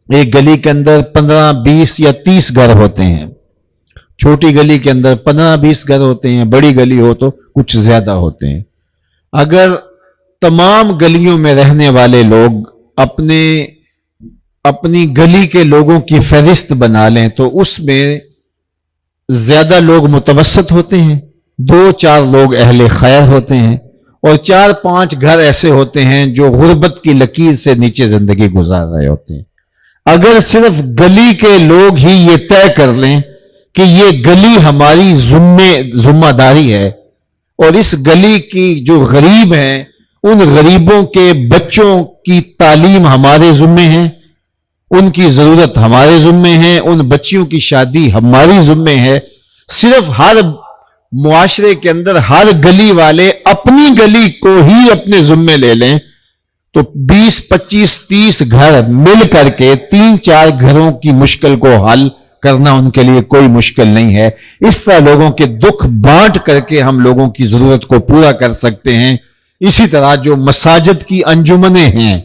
ایک گلی کے اندر 15 20 یا 30 گھر ہوتے ہیں، چھوٹی گلی کے اندر 15 20 گھر ہوتے ہیں، بڑی گلی ہو تو کچھ زیادہ ہوتے ہیں۔ اگر تمام گلیوں میں رہنے والے لوگ اپنی گلی کے لوگوں کی فہرست بنا لیں تو اس میں زیادہ لوگ متوسط ہوتے ہیں، 2-4 لوگ اہل خیر ہوتے ہیں اور 4-5 گھر ایسے ہوتے ہیں جو غربت کی لکیر سے نیچے زندگی گزار رہے ہوتے ہیں۔ اگر صرف گلی کے لوگ ہی یہ طے کر لیں کہ یہ گلی ہماری ذمہ داری ہے اور اس گلی کی جو غریب ہیں ان غریبوں کے بچوں کی تعلیم ہمارے ذمے ہیں، ان کی ضرورت ہمارے ذمے ہیں، ان بچیوں کی شادی ہماری ذمے ہے، صرف ہر معاشرے کے اندر ہر گلی والے اپنی گلی کو ہی اپنے ذمے لے لیں تو 20, 25, 30 گھر مل کر کے 3-4 گھروں کی مشکل کو حل کرنا ان کے لیے کوئی مشکل نہیں ہے۔ اس طرح لوگوں کے دکھ بانٹ کر کے ہم لوگوں کی ضرورت کو پورا کر سکتے ہیں۔ اسی طرح جو مساجد کی انجمنیں ہیں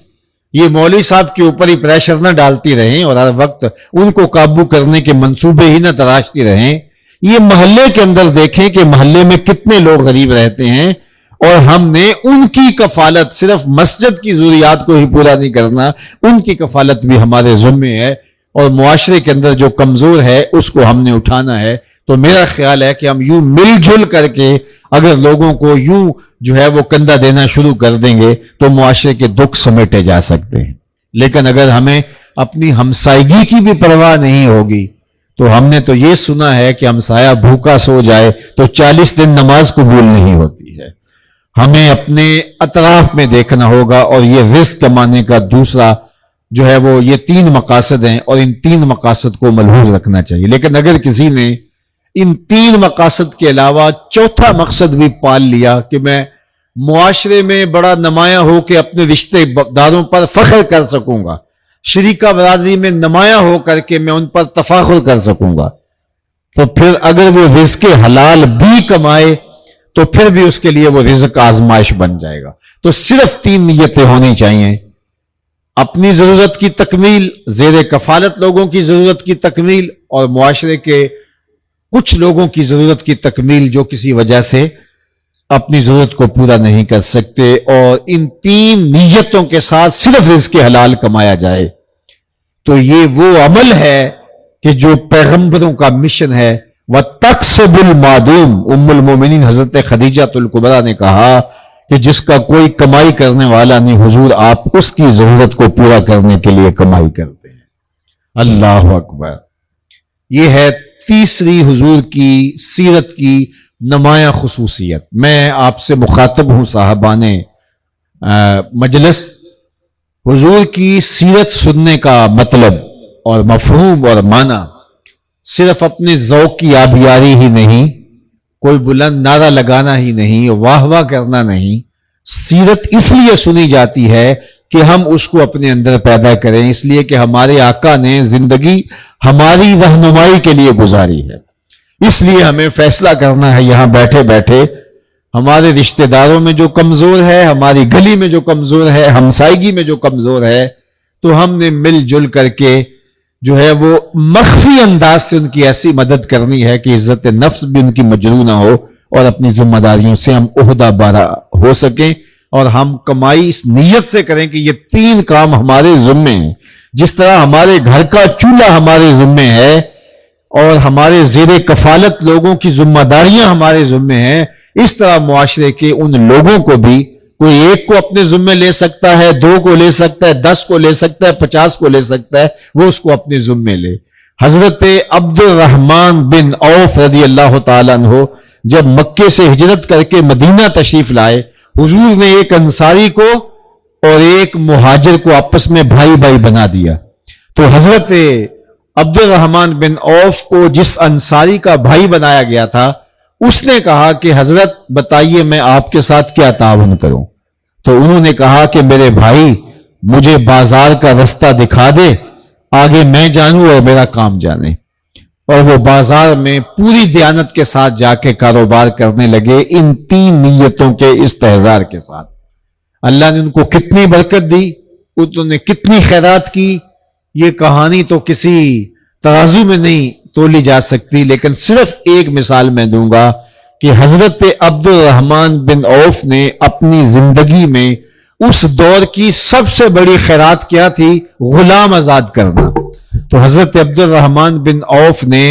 یہ مولوی صاحب کے اوپر ہی پریشر نہ ڈالتی رہیں اور ہر وقت ان کو قابو کرنے کے منصوبے ہی نہ تراشتی رہیں۔ یہ محلے کے اندر دیکھیں کہ محلے میں کتنے لوگ غریب رہتے ہیں اور ہم نے ان کی کفالت، صرف مسجد کی ضروریات کو ہی پورا نہیں کرنا، ان کی کفالت بھی ہمارے ذمے ہے اور معاشرے کے اندر جو کمزور ہے اس کو ہم نے اٹھانا ہے۔ تو میرا خیال ہے کہ ہم یوں مل جل کر کے اگر لوگوں کو یوں جو ہے وہ کندھا دینا شروع کر دیں گے تو معاشرے کے دکھ سمیٹے جا سکتے ہیں۔ لیکن اگر ہمیں اپنی ہمسائیگی کی بھی پرواہ نہیں ہوگی تو ہم نے تو یہ سنا ہے کہ ہمسایہ بھوکا سو جائے تو 40 دن نماز قبول نہیں ہوتی ہے۔ ہمیں اپنے اطراف میں دیکھنا ہوگا اور یہ رزق کمانے کا دوسرا جو ہے وہ یہ 3 مقاصد ہیں اور ان 3 مقاصد کو ملحوظ رکھنا چاہیے۔ لیکن اگر کسی نے ان 3 مقاصد کے علاوہ چوتھا مقصد بھی پال لیا کہ میں معاشرے میں بڑا نمایاں ہو کے اپنے رشتے داروں پر فخر کر سکوں گا، شریکہ برادری میں نمایاں ہو کر کے میں ان پر تفاخر کر سکوں گا، تو پھر اگر وہ رزق حلال بھی کمائے تو پھر بھی اس کے لیے وہ رزق آزمائش بن جائے گا۔ تو صرف 3 نیتیں ہونی چاہیے: اپنی ضرورت کی تکمیل، زیر کفالت لوگوں کی ضرورت کی تکمیل اور معاشرے کے کچھ لوگوں کی ضرورت کی تکمیل جو کسی وجہ سے اپنی ضرورت کو پورا نہیں کر سکتے، اور ان 3 نیتوں کے ساتھ صرف رزق حلال کمایا جائے تو یہ وہ عمل ہے کہ جو پیغمبروں کا مشن ہے۔ وَتَقْسِبُ الْمَعْدُومِ ام المومنین حضرت خدیجہ الکبریٰ نے کہا کہ جس کا کوئی کمائی کرنے والا نہیں، حضور آپ اس کی ضرورت کو پورا کرنے کے لیے کمائی کرتے ہیں۔ اللہ اکبر! یہ ہے تیسری حضور کی سیرت کی نمایاں خصوصیت۔ میں آپ سے مخاطب ہوں صاحبان مجلس، حضور کی سیرت سننے کا مطلب اور مفہوم اور معنی صرف اپنے ذوق کی آبیاری ہی نہیں، کوئی بلند نعرہ لگانا ہی نہیں، واہ واہ کرنا نہیں۔ سیرت اس لیے سنی جاتی ہے کہ ہم اس کو اپنے اندر پیدا کریں، اس لیے کہ ہمارے آقا نے زندگی ہماری رہنمائی کے لیے گزاری ہے۔ اس لیے ہمیں فیصلہ کرنا ہے یہاں بیٹھے بیٹھے ہمارے رشتہ داروں میں جو کمزور ہے، ہماری گلی میں جو کمزور ہے، ہمسائیگی میں جو کمزور ہے، تو ہم نے مل جل کر کے جو ہے وہ مخفی انداز سے ان کی ایسی مدد کرنی ہے کہ عزت نفس بھی ان کی مجروح نہ ہو اور اپنی ذمہ داریوں سے ہم عہدہ بارہ ہو سکیں، اور ہم کمائی اس نیت سے کریں کہ یہ 3 کام ہمارے ذمے ہیں۔ جس طرح ہمارے گھر کا چولہا ہمارے ذمے ہے اور ہمارے زیر کفالت لوگوں کی ذمہ داریاں ہمارے ذمے ہیں، اس طرح معاشرے کے ان لوگوں کو بھی کوئی 1 کو اپنے ذمے لے سکتا ہے، 2 کو لے سکتا ہے، 10 کو لے سکتا ہے، 50 کو لے سکتا ہے، وہ اس کو اپنے ذمے لے۔ حضرت عبد الرحمن بن عوف رضی اللہ تعالیٰ عنہ جب مکے سے ہجرت کر کے مدینہ تشریف لائے، حضور نے ایک انصاری کو اور ایک مہاجر کو آپس میں بھائی بھائی بنا دیا۔ تو حضرت عبد الرحمن بن عوف کو جس انصاری کا بھائی بنایا گیا تھا، اس نے کہا کہ حضرت بتائیے میں آپ کے ساتھ کیا تعاون کروں؟ تو انہوں نے کہا کہ میرے بھائی مجھے بازار کا رستہ دکھا دے، آگے میں جانوں اور میرا کام جانے۔ اور وہ بازار میں پوری دیانت کے ساتھ جا کے کاروبار کرنے لگے، ان 3 نیتوں کے استحضار کے ساتھ۔ اللہ نے ان کو کتنی برکت دی، انہوں نے کتنی خیرات کی، یہ کہانی تو کسی ترازو میں نہیں تولی جا سکتی، لیکن صرف ایک مثال میں دوں گا کہ حضرت عبد الرحمن بن عوف نے اپنی زندگی میں اس دور کی سب سے بڑی خیرات کیا تھی؟ غلام آزاد کرنا۔ تو حضرت عبد الرحمن بن عوف نے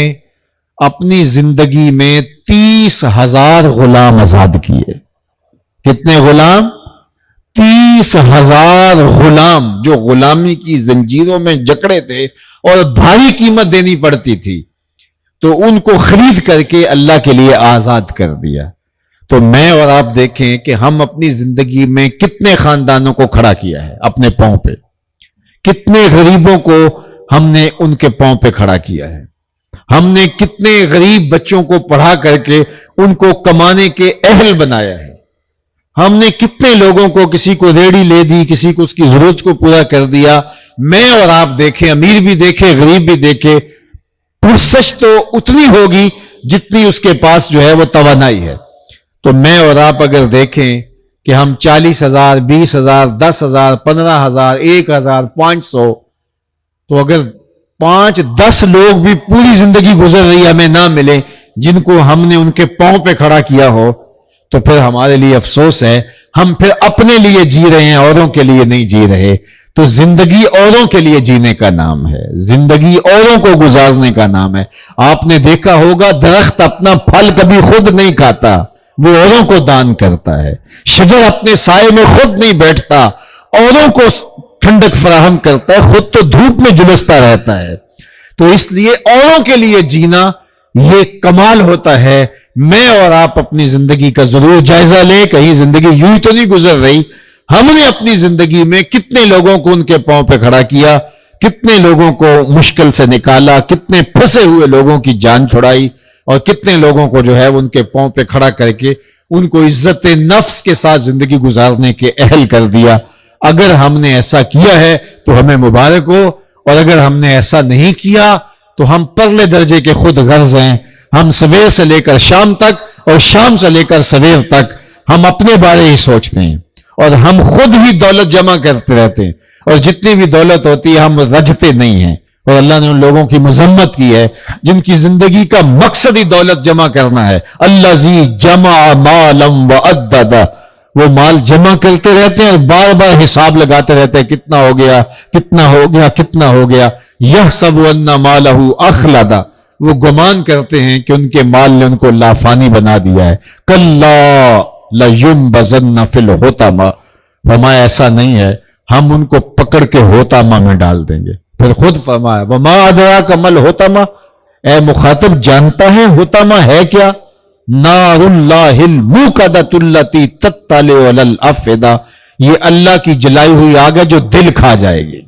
اپنی زندگی میں 30,000 غلام آزاد کیے. کتنے غلام؟ 30,000 غلام جو غلامی کی زنجیروں میں جکڑے تھے اور بھاری قیمت دینی پڑتی تھی، تو ان کو خرید کر کے اللہ کے لیے آزاد کر دیا. تو میں اور آپ دیکھیں کہ ہم اپنی زندگی میں کتنے خاندانوں کو کھڑا کیا ہے اپنے پاؤں پہ، کتنے غریبوں کو ہم نے ان کے پاؤں پہ کھڑا کیا ہے، ہم نے کتنے غریب بچوں کو پڑھا کر کے ان کو کمانے کے اہل بنایا ہے، ہم نے کتنے لوگوں کو، کسی کو ریڑھی لے دی، کسی کو اس کی ضرورت کو پورا کر دیا. میں اور آپ دیکھیں، امیر بھی دیکھے، غریب بھی دیکھے، پرسش تو اتنی ہوگی جتنی اس کے پاس جو ہے وہ توانائی ہے. تو میں اور آپ اگر دیکھیں کہ ہم 40,000 20,000 10,000 15,000 1,500، تو اگر 5-10 لوگ بھی پوری زندگی گزر رہی ہمیں نہ ملے جن کو ہم نے ان کے پاؤں پہ کھڑا کیا ہو، تو پھر ہمارے لیے افسوس ہے. ہم پھر اپنے لیے جی رہے ہیں، اوروں کے لیے نہیں جی رہے. تو زندگی اوروں کے لیے جینے کا نام ہے، زندگی اوروں کو گزارنے کا نام ہے. آپ نے دیکھا ہوگا درخت اپنا پھل کبھی خود نہیں کھاتا، وہ اوروں کو دان کرتا ہے. شجر اپنے سائے میں خود نہیں بیٹھتا، اوروں کو ٹھنڈک فراہم کرتا ہے، خود تو دھوپ میں جلستا رہتا ہے. تو اس لیے اوروں کے لیے جینا یہ کمال ہوتا ہے. میں اور آپ اپنی زندگی کا ضرور جائزہ لیں، کہیں زندگی یوں ہی تو نہیں گزر رہی. ہم نے اپنی زندگی میں کتنے لوگوں کو ان کے پاؤں پہ کھڑا کیا، کتنے لوگوں کو مشکل سے نکالا، کتنے پھنسے ہوئے لوگوں کی جان چھڑائی، اور کتنے لوگوں کو جو ہے ان کے پاؤں پہ کھڑا کر کے ان کو عزت نفس کے ساتھ زندگی گزارنے کے اہل کر دیا. اگر ہم نے ایسا کیا ہے تو ہمیں مبارک ہو، اور اگر ہم نے ایسا نہیں کیا تو ہم پرلے درجے کے خود غرض ہیں. ہم سویر سے لے کر شام تک اور شام سے لے کر سویر تک ہم اپنے بارے ہی سوچتے ہیں، اور ہم خود ہی دولت جمع کرتے رہتے ہیں، اور جتنی بھی دولت ہوتی ہے ہم رجتے نہیں ہیں. اور اللہ نے ان لوگوں کی مذمت کی ہے جن کی زندگی کا مقصد ہی دولت جمع کرنا ہے. الذی جمع مالا وعددا، وہ مال جمع کرتے رہتے ہیں اور بار بار حساب لگاتے رہتے ہیں، کتنا ہو گیا، کتنا ہو گیا، کتنا ہو گیا. یحسب ان مالہ اخلدا، وہ گمان کرتے ہیں کہ ان کے مال نے ان کو لافانی بنا دیا ہے. کلا لینبذن فی الحطمہ، فرمایا ایسا نہیں ہے، ہم ان کو پکڑ کے حطمہ میں ڈال دیں گے. پھر خود فرمایا وما ادراک ما الحطمہ، اے مخاطب جانتا ہے حطمہ ہے کیا؟ نار اللہ الموقدۃ التی تطلع علی الافئدہ، یہ اللہ کی جلائی ہوئی آگ ہے جو دل کھا جائے گی.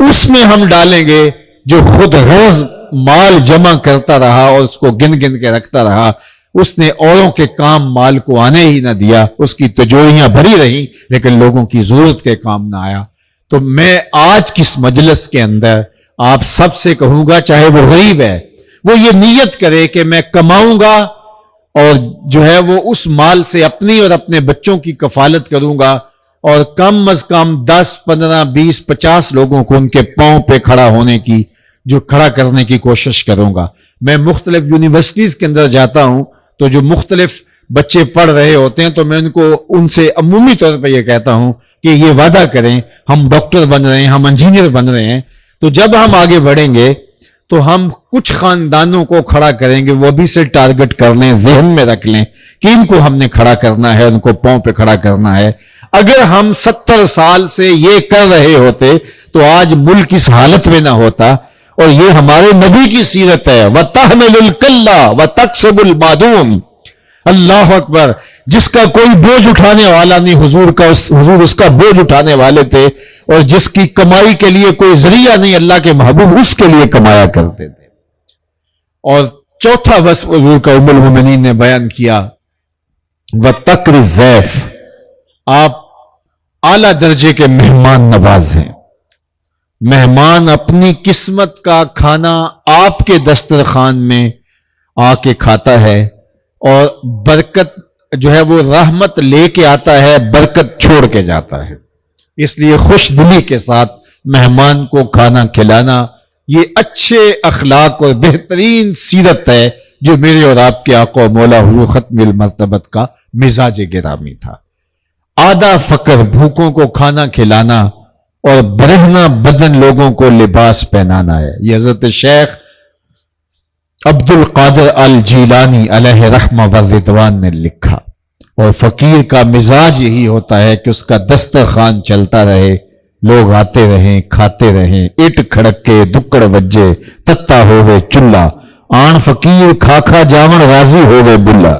اس میں ہم ڈالیں گے جو خود غرض مال جمع کرتا رہا اور اس کو گن گن کے رکھتا رہا، اس نے اوروں کے کام مال کو آنے ہی نہ دیا، اس کی تجوریاں بھری رہی لیکن لوگوں کی ضرورت کے کام نہ آیا. تو میں آج کس مجلس کے اندر آپ سب سے کہوں گا، چاہے وہ غریب ہے، وہ یہ نیت کرے کہ میں کماؤں گا اور جو ہے وہ اس مال سے اپنی اور اپنے بچوں کی کفالت کروں گا، اور کم از کم 10 15 20 50 لوگوں کو ان کے پاؤں پہ کھڑا ہونے کی، جو کھڑا کرنے کی کوشش کروں گا. میں مختلف یونیورسٹیز کے اندر جاتا ہوں تو جو مختلف بچے پڑھ رہے ہوتے ہیں تو میں ان سے عمومی طور پہ یہ کہتا ہوں کہ یہ وعدہ کریں، ہم ڈاکٹر بن رہے ہیں، ہم انجینئر بن رہے ہیں، تو جب ہم آگے بڑھیں گے تو ہم کچھ خاندانوں کو کھڑا کریں گے. وہ بھی سے ٹارگٹ کر لیں، ذہن میں رکھ لیں کہ ان کو ہم نے کھڑا کرنا ہے، ان کو پاؤں پہ کھڑا کرنا ہے. اگر ہم 70 سال سے یہ کر رہے ہوتے تو آج ملک اس حالت میں نہ ہوتا. اور یہ ہمارے نبی کی سیرت ہے، وَتَحْمِلُ الْكَلَّ وَتَكْسِبُ الْمَعْدُومِ. اللہ اکبر، جس کا کوئی بوجھ اٹھانے والا نہیں، حضور اس کا بوجھ اٹھانے والے تھے، اور جس کی کمائی کے لیے کوئی ذریعہ نہیں، اللہ کے محبوب اس کے لیے کمایا کرتے تھے. اور چوتھا وصف حضور کا ام المومنین نے بیان کیا، وَتَقْرِ الضَّيْفَ، آپ اعلیٰ درجے کے مہمان نواز ہیں. مہمان اپنی قسمت کا کھانا آپ کے دسترخوان میں آ کے کھاتا ہے، اور برکت جو ہے وہ رحمت لے کے آتا ہے، برکت چھوڑ کے جاتا ہے. اس لیے خوش دلی کے ساتھ مہمان کو کھانا کھلانا یہ اچھے اخلاق اور بہترین سیرت ہے جو میرے اور آپ کے آقا و مولا حضور ختم المرتبت کا مزاج گرامی تھا. آدھا فقر، بھوکوں کو کھانا کھلانا اور برہنہ بدن لوگوں کو لباس پہنانا ہے. یہ حضرت شیخ عبد القادر الجیلانی علیہ رحمہ و رضوان نے لکھا، اور فقیر کا مزاج یہی ہوتا ہے کہ اس کا دسترخوان چلتا رہے، لوگ آتے رہیں کھاتے رہیں، اٹ کھڑکے دکڑ وجے تتا ہوئے چلا، آن فقیر کھا کھا جاون راضی ہوئے بلا۔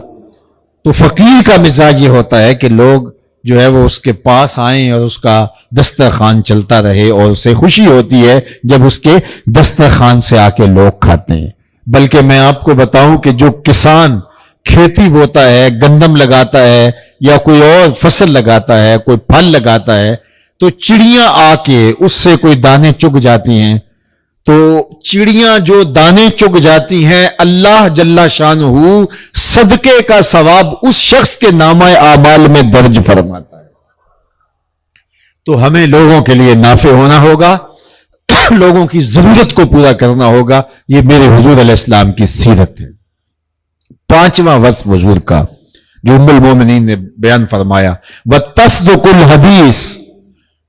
تو فقیر کا مزاج یہ ہوتا ہے کہ لوگ جو ہے وہ اس کے پاس آئیں اور اس کا دسترخوان چلتا رہے، اور اسے خوشی ہوتی ہے جب اس کے دسترخوان سے آ کے لوگ کھاتے ہیں۔ بلکہ میں آپ کو بتاؤں کہ جو کسان کھیتی بوتا ہے، گندم لگاتا ہے یا کوئی اور فصل لگاتا ہے، کوئی پھل لگاتا ہے، تو چڑیاں آ کے اس سے کوئی دانے چگ جاتی ہیں، تو چڑیاں جو دانے چگ جاتی ہیں، اللہ جل شانہ صدقے کا ثواب اس شخص کے نامہ اعمال میں درج فرماتا ہے۔ تو ہمیں لوگوں کے لیے نافع ہونا ہوگا، لوگوں کی ضرورت کو پورا کرنا ہوگا۔ یہ میرے حضور علیہ السلام کی سیرت ہے۔ پانچواں وصف حضور کا جو ام المومنین نے بیان فرمایا، وَتَصْدُقُ الْحَدِيثِ،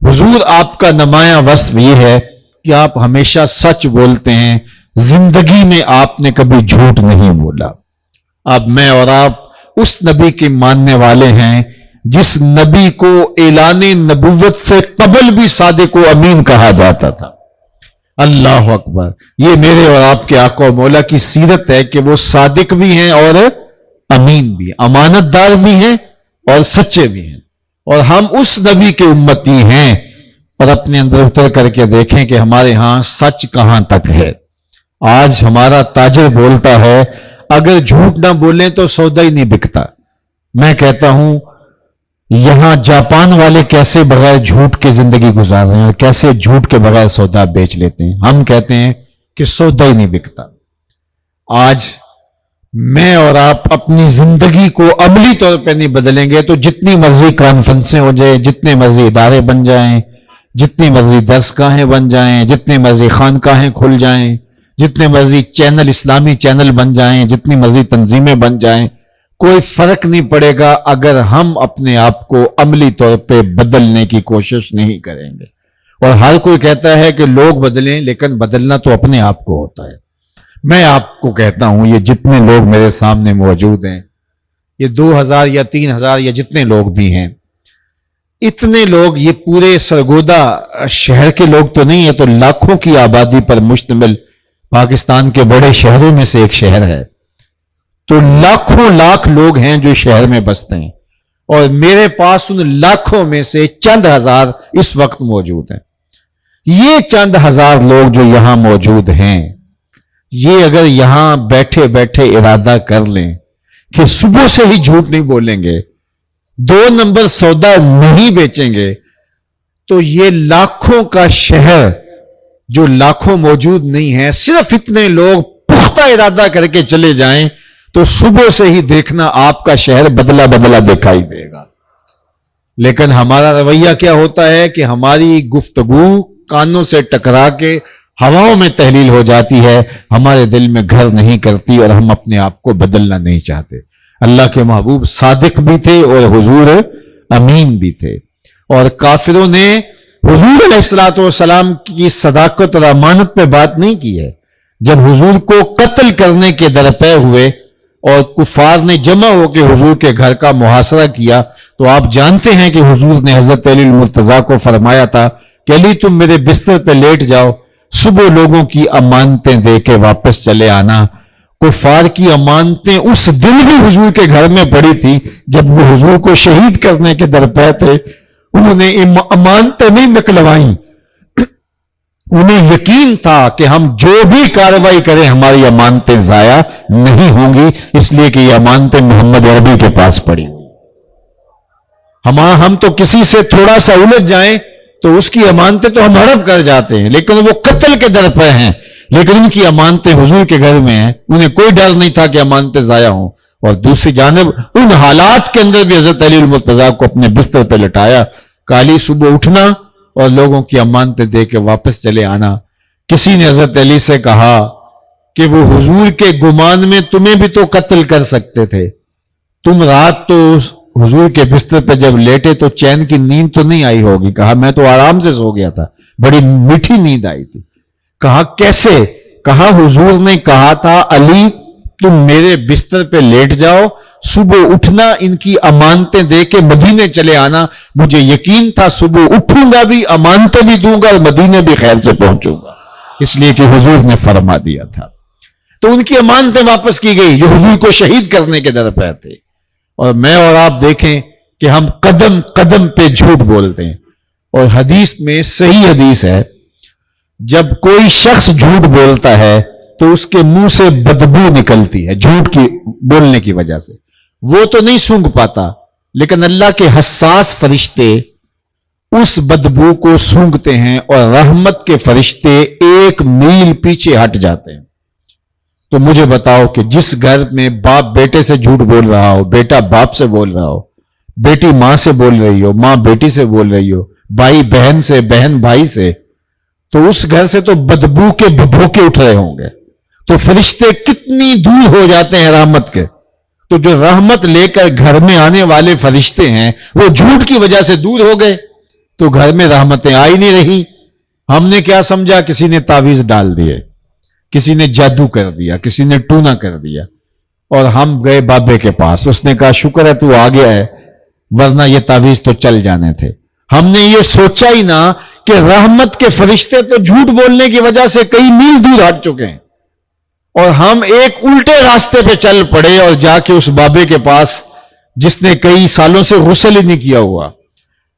حضور آپ کا نمایاں وصف یہ ہے کہ آپ ہمیشہ سچ بولتے ہیں، زندگی میں آپ نے کبھی جھوٹ نہیں بولا۔ اب میں اور آپ اس نبی کے ماننے والے ہیں جس نبی کو اعلان نبوت سے قبل بھی صادق و امین کہا جاتا تھا۔ اللہ اکبر! یہ میرے اور آپ کے آقا و مولا کی سیرت ہے کہ وہ صادق بھی ہیں اور امین بھی، امانت دار بھی ہیں اور سچے بھی ہیں، اور ہم اس نبی کے امتی ہیں۔ اور اپنے اندر اتر کر کے دیکھیں کہ ہمارے ہاں سچ کہاں تک ہے۔ آج ہمارا تاجر بولتا ہے اگر جھوٹ نہ بولیں تو سودا ہی نہیں بکتا۔ میں کہتا ہوں یہاں جاپان والے کیسے بغیر جھوٹ کے زندگی گزار رہے ہیں، کیسے جھوٹ کے بغیر سودا بیچ لیتے ہیں۔ ہم کہتے ہیں کہ سودا ہی نہیں بکتا۔ آج میں اور آپ اپنی زندگی کو عملی طور پہ نہیں بدلیں گے تو جتنی مرضی کانفرنسیں ہو جائیں، جتنے مرضی ادارے بن جائیں، جتنی مرضی درسگاہیں بن جائیں، جتنی مرضی خانقاہیں کھل جائیں، جتنے مرضی چینل اسلامی چینل بن جائیں، جتنی مرضی تنظیمیں بن جائیں، کوئی فرق نہیں پڑے گا اگر ہم اپنے آپ کو عملی طور پہ بدلنے کی کوشش نہیں کریں گے۔ اور ہر کوئی کہتا ہے کہ لوگ بدلیں، لیکن بدلنا تو اپنے آپ کو ہوتا ہے۔ میں آپ کو کہتا ہوں یہ جتنے لوگ میرے سامنے موجود ہیں، یہ 2000 یا 3000 یا جتنے لوگ بھی ہیں، اتنے لوگ یہ پورے سرگودا شہر کے لوگ تو نہیں ہے، تو لاکھوں کی آبادی پر مشتمل پاکستان کے بڑے شہروں میں سے ایک شہر ہے، تو لاکھوں لاکھ لوگ ہیں جو شہر میں بستے ہیں، اور میرے پاس ان لاکھوں میں سے چند ہزار اس وقت موجود ہیں۔ یہ چند ہزار لوگ جو یہاں موجود ہیں، یہ اگر یہاں بیٹھے بیٹھے ارادہ کر لیں کہ صبح سے ہی جھوٹ نہیں بولیں گے، 2 نمبر سودا نہیں بیچیں گے، تو یہ لاکھوں کا شہر جو لاکھوں موجود نہیں ہے، صرف اتنے لوگ پختہ ارادہ کر کے چلے جائیں تو صبح سے ہی دیکھنا آپ کا شہر بدلا بدلا دکھائی دے گا۔ لیکن ہمارا رویہ کیا ہوتا ہے کہ ہماری گفتگو کانوں سے ٹکرا کے ہواؤں میں تحلیل ہو جاتی ہے، ہمارے دل میں گھر نہیں کرتی، اور ہم اپنے آپ کو بدلنا نہیں چاہتے۔ اللہ کے محبوب صادق بھی تھے اور حضور امین بھی تھے، اور کافروں نے حضور علیہ الصلوۃ والسلام کی صداقت اور امانت پہ بات نہیں کی ہے۔ جب حضور کو قتل کرنے کے درپے ہوئے اور کفار نے جمع ہو کے حضور کے گھر کا محاصرہ کیا، تو آپ جانتے ہیں کہ حضور نے حضرت علی المرتضیٰ کو فرمایا تھا کہ علی تم میرے بستر پہ لیٹ جاؤ، صبح لوگوں کی امانتیں دے کے واپس چلے آنا۔ کفار کی امانتیں اس دن بھی حضور کے گھر میں پڑی تھی جب وہ حضور کو شہید کرنے کے درپے تھے، انہوں نے امانتیں نہیں نکلوائیں۔ انہیں یقین تھا کہ ہم جو بھی کارروائی کریں ہماری امانتیں ضائع نہیں ہوں گی، اس لیے کہ یہ امانتیں محمد عربی کے پاس پڑی۔ ہم تو کسی سے تھوڑا سا الجھ جائیں تو اس کی امانتیں تو ہم ہڑپ کر جاتے ہیں، لیکن وہ قتل کے در پہ ہیں، لیکن ان کی امانتیں حضور کے گھر میں ہیں، انہیں کوئی ڈر نہیں تھا کہ امانتیں ضائع ہوں۔ اور دوسری جانب ان حالات کے اندر بھی حضرت علی المرتضیٰ کو اپنے بستر پہ لٹایا، کالی صبح اٹھنا اور لوگوں کی امانتیں دے کے واپس چلے آنا۔ کسی نے حضرت علی سے کہا کہ وہ حضور کے گمان میں تمہیں بھی تو قتل کر سکتے تھے، تم رات تو حضور کے بستر پہ جب لیٹے تو چین کی نیند تو نہیں آئی ہوگی۔ کہا میں تو آرام سے سو گیا تھا، بڑی میٹھی نیند آئی تھی۔ کہا کیسے؟ کہا حضور نے کہا تھا علی تم میرے بستر پہ لیٹ جاؤ، صبح اٹھنا ان کی امانتیں دے کے مدینے چلے آنا. مجھے یقین تھا صبح اٹھوں گا بھی، امانتیں بھی دوں گا اور مدینے بھی خیر سے پہنچوں گا، اس لیے کہ حضور نے فرما دیا تھا. تو ان کی امانتیں واپس کی گئی جو حضور کو شہید کرنے کے در پہ تھے. اور میں اور آپ دیکھیں کہ ہم قدم قدم پہ جھوٹ بولتے ہیں. اور حدیث میں صحیح حدیث ہے، جب کوئی شخص جھوٹ بولتا ہے تو اس کے منہ سے بدبو نکلتی ہے جھوٹ کی بولنے کی وجہ سے. وہ تو نہیں سونگھ پاتا، لیکن اللہ کے حساس فرشتے اس بدبو کو سونگھتے ہیں اور رحمت کے فرشتے 1 میل پیچھے ہٹ جاتے ہیں. تو مجھے بتاؤ کہ جس گھر میں باپ بیٹے سے جھوٹ بول رہا ہو، بیٹا باپ سے بول رہا ہو، بیٹی ماں سے بول رہی ہو، ماں بیٹی سے بول رہی ہو، بھائی بہن سے، بہن بھائی سے، تو اس گھر سے تو بدبو کے بھبوکے اٹھ رہے ہوں گے. تو فرشتے کتنی دور ہو جاتے ہیں رحمت کے. تو جو رحمت لے کر گھر میں آنے والے فرشتے ہیں وہ جھوٹ کی وجہ سے دور ہو گئے، تو گھر میں رحمتیں آئی نہیں رہی. ہم نے کیا سمجھا؟ کسی نے تعویذ ڈال دیے، کسی نے جادو کر دیا، کسی نے ٹونا کر دیا. اور ہم گئے بابے کے پاس، اس نے کہا شکر ہے تو آ گیا ہے، ورنہ یہ تعویذ تو چل جانے تھے. ہم نے یہ سوچا ہی نہ کہ رحمت کے فرشتے تو جھوٹ بولنے کی وجہ سے کئی میل دور ہٹ چکے ہیں، اور ہم ایک الٹے راستے پہ چل پڑے اور جا کے اس بابے کے پاس جس نے کئی سالوں سے غسل ہی نہیں کیا ہوا،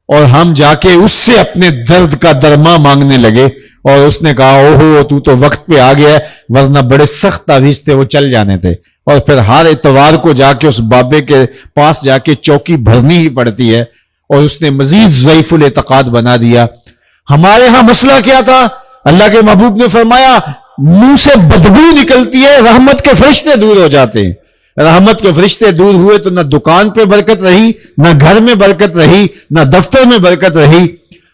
اور ہم جا کے اس سے اپنے درد کا درما مانگنے لگے. اور اس نے کہا اوہو تو تو وقت پہ آ گیا ہے، ورنہ بڑے سخت تعویذ تھے وہ چل جانے تھے. اور پھر ہر اتوار کو جا کے اس بابے کے پاس جا کے چوکی بھرنی ہی پڑتی ہے، اور اس نے مزید ضعیف الاعتقاد بنا دیا. ہمارے ہاں مسئلہ کیا تھا؟ اللہ کے محبوب نے فرمایا منہ سے بدبو نکلتی ہے، رحمت کے فرشتے دور ہو جاتے ہیں. رحمت کے فرشتے دور ہوئے تو نہ دکان پہ برکت رہی، نہ گھر میں برکت رہی، نہ دفتر میں برکت رہی.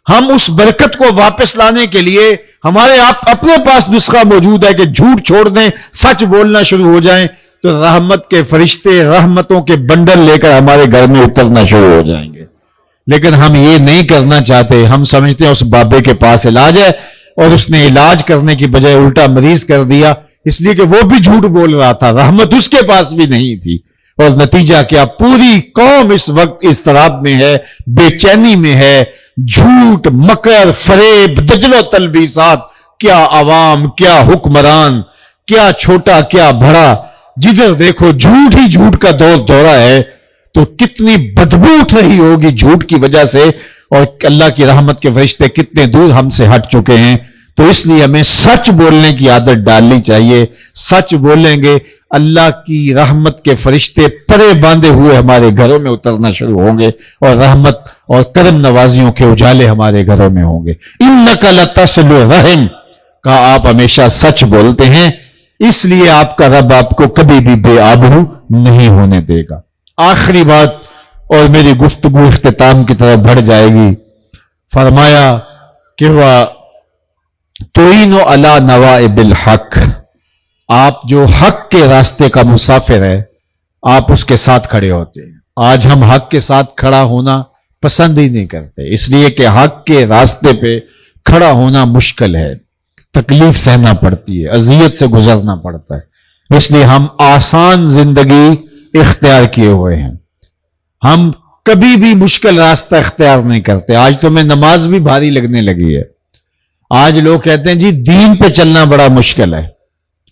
ہم اس برکت کو واپس لانے کے لیے ہمارے اپنے پاس نسخہ موجود ہے کہ جھوٹ چھوڑ دیں، سچ بولنا شروع ہو جائیں، تو رحمت کے فرشتے رحمتوں کے بنڈل لے کر ہمارے گھر میں اترنا شروع ہو جائیں گے. لیکن ہم یہ نہیں کرنا چاہتے. ہم سمجھتے ہیں اس بابے کے پاس علاج ہے، اور اس نے علاج کرنے کی بجائے الٹا مریض کر دیا، اس لیے کہ وہ بھی جھوٹ بول رہا تھا، رحمت اس کے پاس بھی نہیں تھی. اور نتیجہ کیا؟ پوری قوم اس وقت اضطراب میں ہے، بے چینی میں ہے. جھوٹ، مکر، فریب، دجل و تلبیسات، کیا عوام، کیا حکمران، کیا چھوٹا کیا بڑا، جدھر دیکھو جھوٹ ہی جھوٹ کا دورہ ہے. تو کتنی بدبو اٹھ رہی ہوگی جھوٹ کی وجہ سے، اور اللہ کی رحمت کے فرشتے کتنے دور ہم سے ہٹ چکے ہیں. تو اس لیے ہمیں سچ بولنے کی عادت ڈالنی چاہیے. سچ بولیں گے اللہ کی رحمت کے فرشتے پرے باندھے ہوئے ہمارے گھروں میں اترنا شروع ہوں گے، اور رحمت اور کرم نوازیوں کے اجالے ہمارے گھروں میں ہوں گے. انک لتصل الرحم کا آپ ہمیشہ سچ بولتے ہیں، اس لیے آپ کا رب آپ کو کبھی بھی بے آبرو نہیں ہونے دے گا. آخری بات، اور میری گفتگو اختتام کی طرف بڑھ جائے گی. فرمایا کہ توئین علی نوائب الحق، آپ جو حق کے راستے کا مسافر ہے آپ اس کے ساتھ کھڑے ہوتے ہیں. آج ہم حق کے ساتھ کھڑا ہونا پسند ہی نہیں کرتے، اس لیے کہ حق کے راستے پہ کھڑا ہونا مشکل ہے، تکلیف سہنا پڑتی ہے، اذیت سے گزرنا پڑتا ہے. اس لیے ہم آسان زندگی اختیار کیے ہوئے ہیں، ہم کبھی بھی مشکل راستہ اختیار نہیں کرتے. آج تو میں نماز بھی بھاری لگنے لگی ہے. آج لوگ کہتے ہیں جی دین پہ چلنا بڑا مشکل ہے.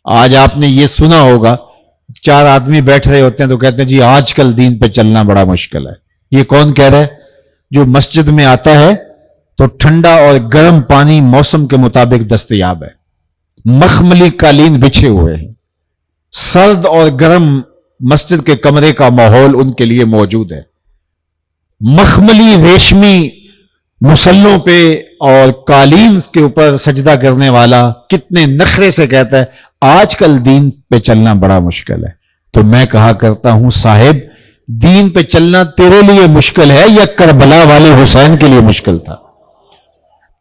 آج آپ نے یہ سنا ہوگا، 4 آدمی بیٹھ رہے ہوتے ہیں تو کہتے ہیں جی آج کل دین پہ چلنا بڑا مشکل ہے. یہ کون کہہ رہا ہے؟ جو مسجد میں آتا ہے تو ٹھنڈا اور گرم پانی موسم کے مطابق دستیاب ہے، مخملی قالین بچھے ہوئے ہیں، سرد اور گرم مسجد کے کمرے کا ماحول ان کے لیے موجود ہے. مخملی ریشمی مسلوں پہ اور قالین کے اوپر سجدہ کرنے والا کتنے نخرے سے کہتا ہے آج کل دین پہ چلنا بڑا مشکل ہے. تو میں کہا کرتا ہوں صاحب، دین پہ چلنا تیرے لیے مشکل ہے یا کربلا والے حسین کے لیے مشکل تھا؟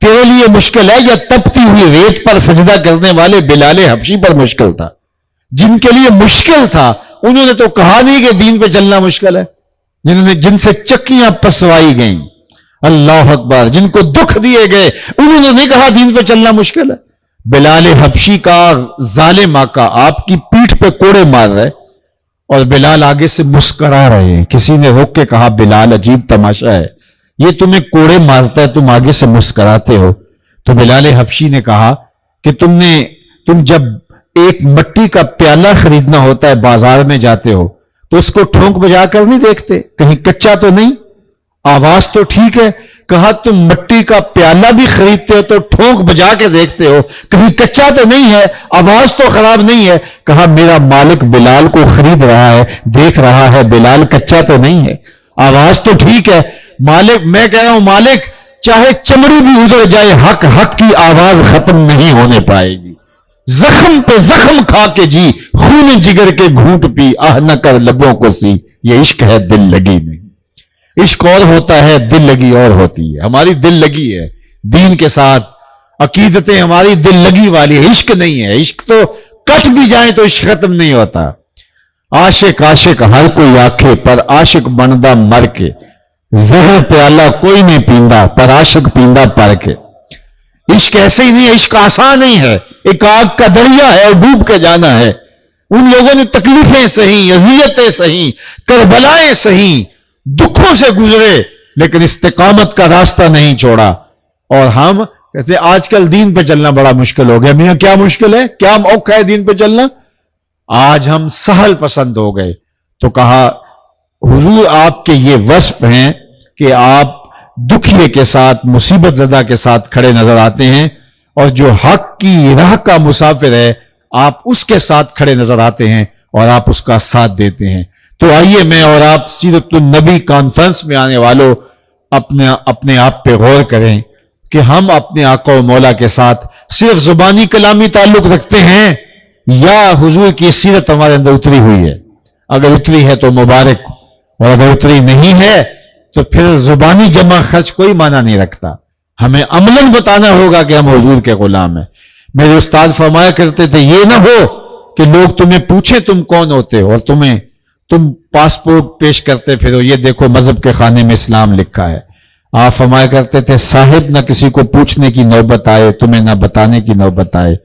تیرے لیے مشکل ہے یا تپتی ہوئی ریت پر سجدہ کرنے والے بلال حبشی پر مشکل تھا؟ جن کے لیے مشکل تھا انہوں نے تو کہا نہیں کہ دین پہ چلنا مشکل ہے. جن سے چکیاں پسوائی گئیں، اللہ اکبر، جن کو دکھ دیے گئے انہوں نے نہیں کہا دین پہ چلنا مشکل ہے. بلال حبشی کا ظالم آقا آپ کی پیٹھ پہ کوڑے مار رہے اور بلال آگے سے مسکرا رہے ہیں. کسی نے روک کے کہا بلال عجیب تماشا ہے, یہ تمہیں کوڑے مارتا ہے, تم آگے سے مسکراتے ہو. تو بلال حبشی نے کہا کہ تم جب ایک مٹی کا پیالہ خریدنا ہوتا ہے بازار میں جاتے ہو تو اس کو ٹھونک بجا کر نہیں دیکھتے, کہیں کچا تو نہیں, آواز تو ٹھیک ہے. کہا تم مٹی کا پیالہ بھی خریدتے ہو تو ٹھونک بجا کے دیکھتے ہو, کہیں کچا تو نہیں ہے, آواز تو خراب نہیں ہے. کہا میرا مالک بلال کو خرید رہا ہے, دیکھ رہا ہے بلال کچا تو نہیں ہے, آواز تو ٹھیک ہے. مالک, میں کہہ رہا ہوں مالک, چاہے چمڑی بھی ادھر جائے, حق کی آواز ختم نہیں ہونے پائے گی. زخم پہ زخم کھا کے جی, خون جگر کے گھونٹ پی, آہ نہ کر لبوں کو سی, یہ عشق ہے دل لگی نہیں. عشق اور ہوتا ہے, دل لگی اور ہوتی ہے. ہماری دل لگی ہے دین کے ساتھ, عقیدتیں ہماری دل لگی والی ہے, عشق نہیں ہے. عشق تو کٹ بھی جائیں تو عشق ختم نہیں ہوتا. عاشق ہر کوئی آکھے پر عاشق بندا مر کے, زہر پیالہ کوئی نہیں پیندا پر عاشق پیندا پر کے. عشق ایسے ہی نہیں ہے, عشق آسان نہیں ہے, ایک آگ کا دریا ہے اور ڈوب کے جانا ہے. ان لوگوں نے تکلیفیں سہی, اذیتیں سہی, کربلائیں سہی, دکھوں سے گزرے, لیکن استقامت کا راستہ نہیں چھوڑا. اور ہم کہتے آج کل دین پہ چلنا بڑا مشکل ہو گیا. میاں کیا مشکل ہے, کیا موقع ہے دین پہ چلنا؟ آج ہم سہل پسند ہو گئے. تو کہا حضور آپ کے یہ وصف ہیں کہ آپ دکھیے کے ساتھ, مصیبت زدہ کے ساتھ کھڑے نظر آتے ہیں, اور جو حق کی راہ کا مسافر ہے آپ اس کے ساتھ کھڑے نظر آتے ہیں اور آپ اس کا ساتھ دیتے ہیں. تو آئیے میں اور آپ سیرت النبی کانفرنس میں آنے والوں اپنے آپ پہ غور کریں کہ ہم اپنے آقا و مولا کے ساتھ صرف زبانی کلامی تعلق رکھتے ہیں یا حضور کی سیرت ہمارے اندر اتری ہوئی ہے. اگر اتری ہے تو مبارک, اور اگر اتری نہیں ہے تو پھر زبانی جمع خرچ کوئی معنی نہیں رکھتا. ہمیں عملاً بتانا ہوگا کہ ہم حضور کے غلام ہیں. میرے استاد فرمایا کرتے تھے یہ نہ ہو کہ لوگ تمہیں پوچھیں تم کون ہوتے ہو اور تم پاسپورٹ پیش کرتے پھرو, یہ دیکھو مذہب کے خانے میں اسلام لکھا ہے. آپ فرمایا کرتے تھے صاحب نہ کسی کو پوچھنے کی نوبت آئے, تمہیں نہ بتانے کی نوبت آئے.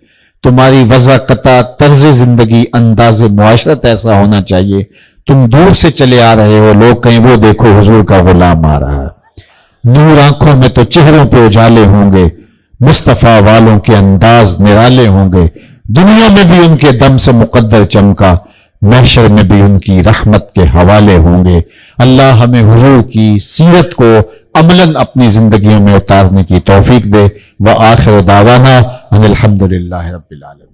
تمہاری وضع قطع, طرز زندگی, انداز معاشرت ایسا ہونا چاہیے. تم دور سے چلے آ رہے ہو, لوگ کہیں وہ دیکھو حضور کا غلام آ رہا ہے. نور آنکھوں میں تو چہروں پہ اجالے ہوں گے, مصطفیٰ والوں کے انداز نرالے ہوں گے. دنیا میں بھی ان کے دم سے مقدر چمکا, محشر میں بھی ان کی رحمت کے حوالے ہوں گے. اللہ ہمیں حضور کی سیرت کو عملاً اپنی زندگیوں میں اتارنے کی توفیق دے. وآخر دعوانا ان الحمدللہ رب العالمین.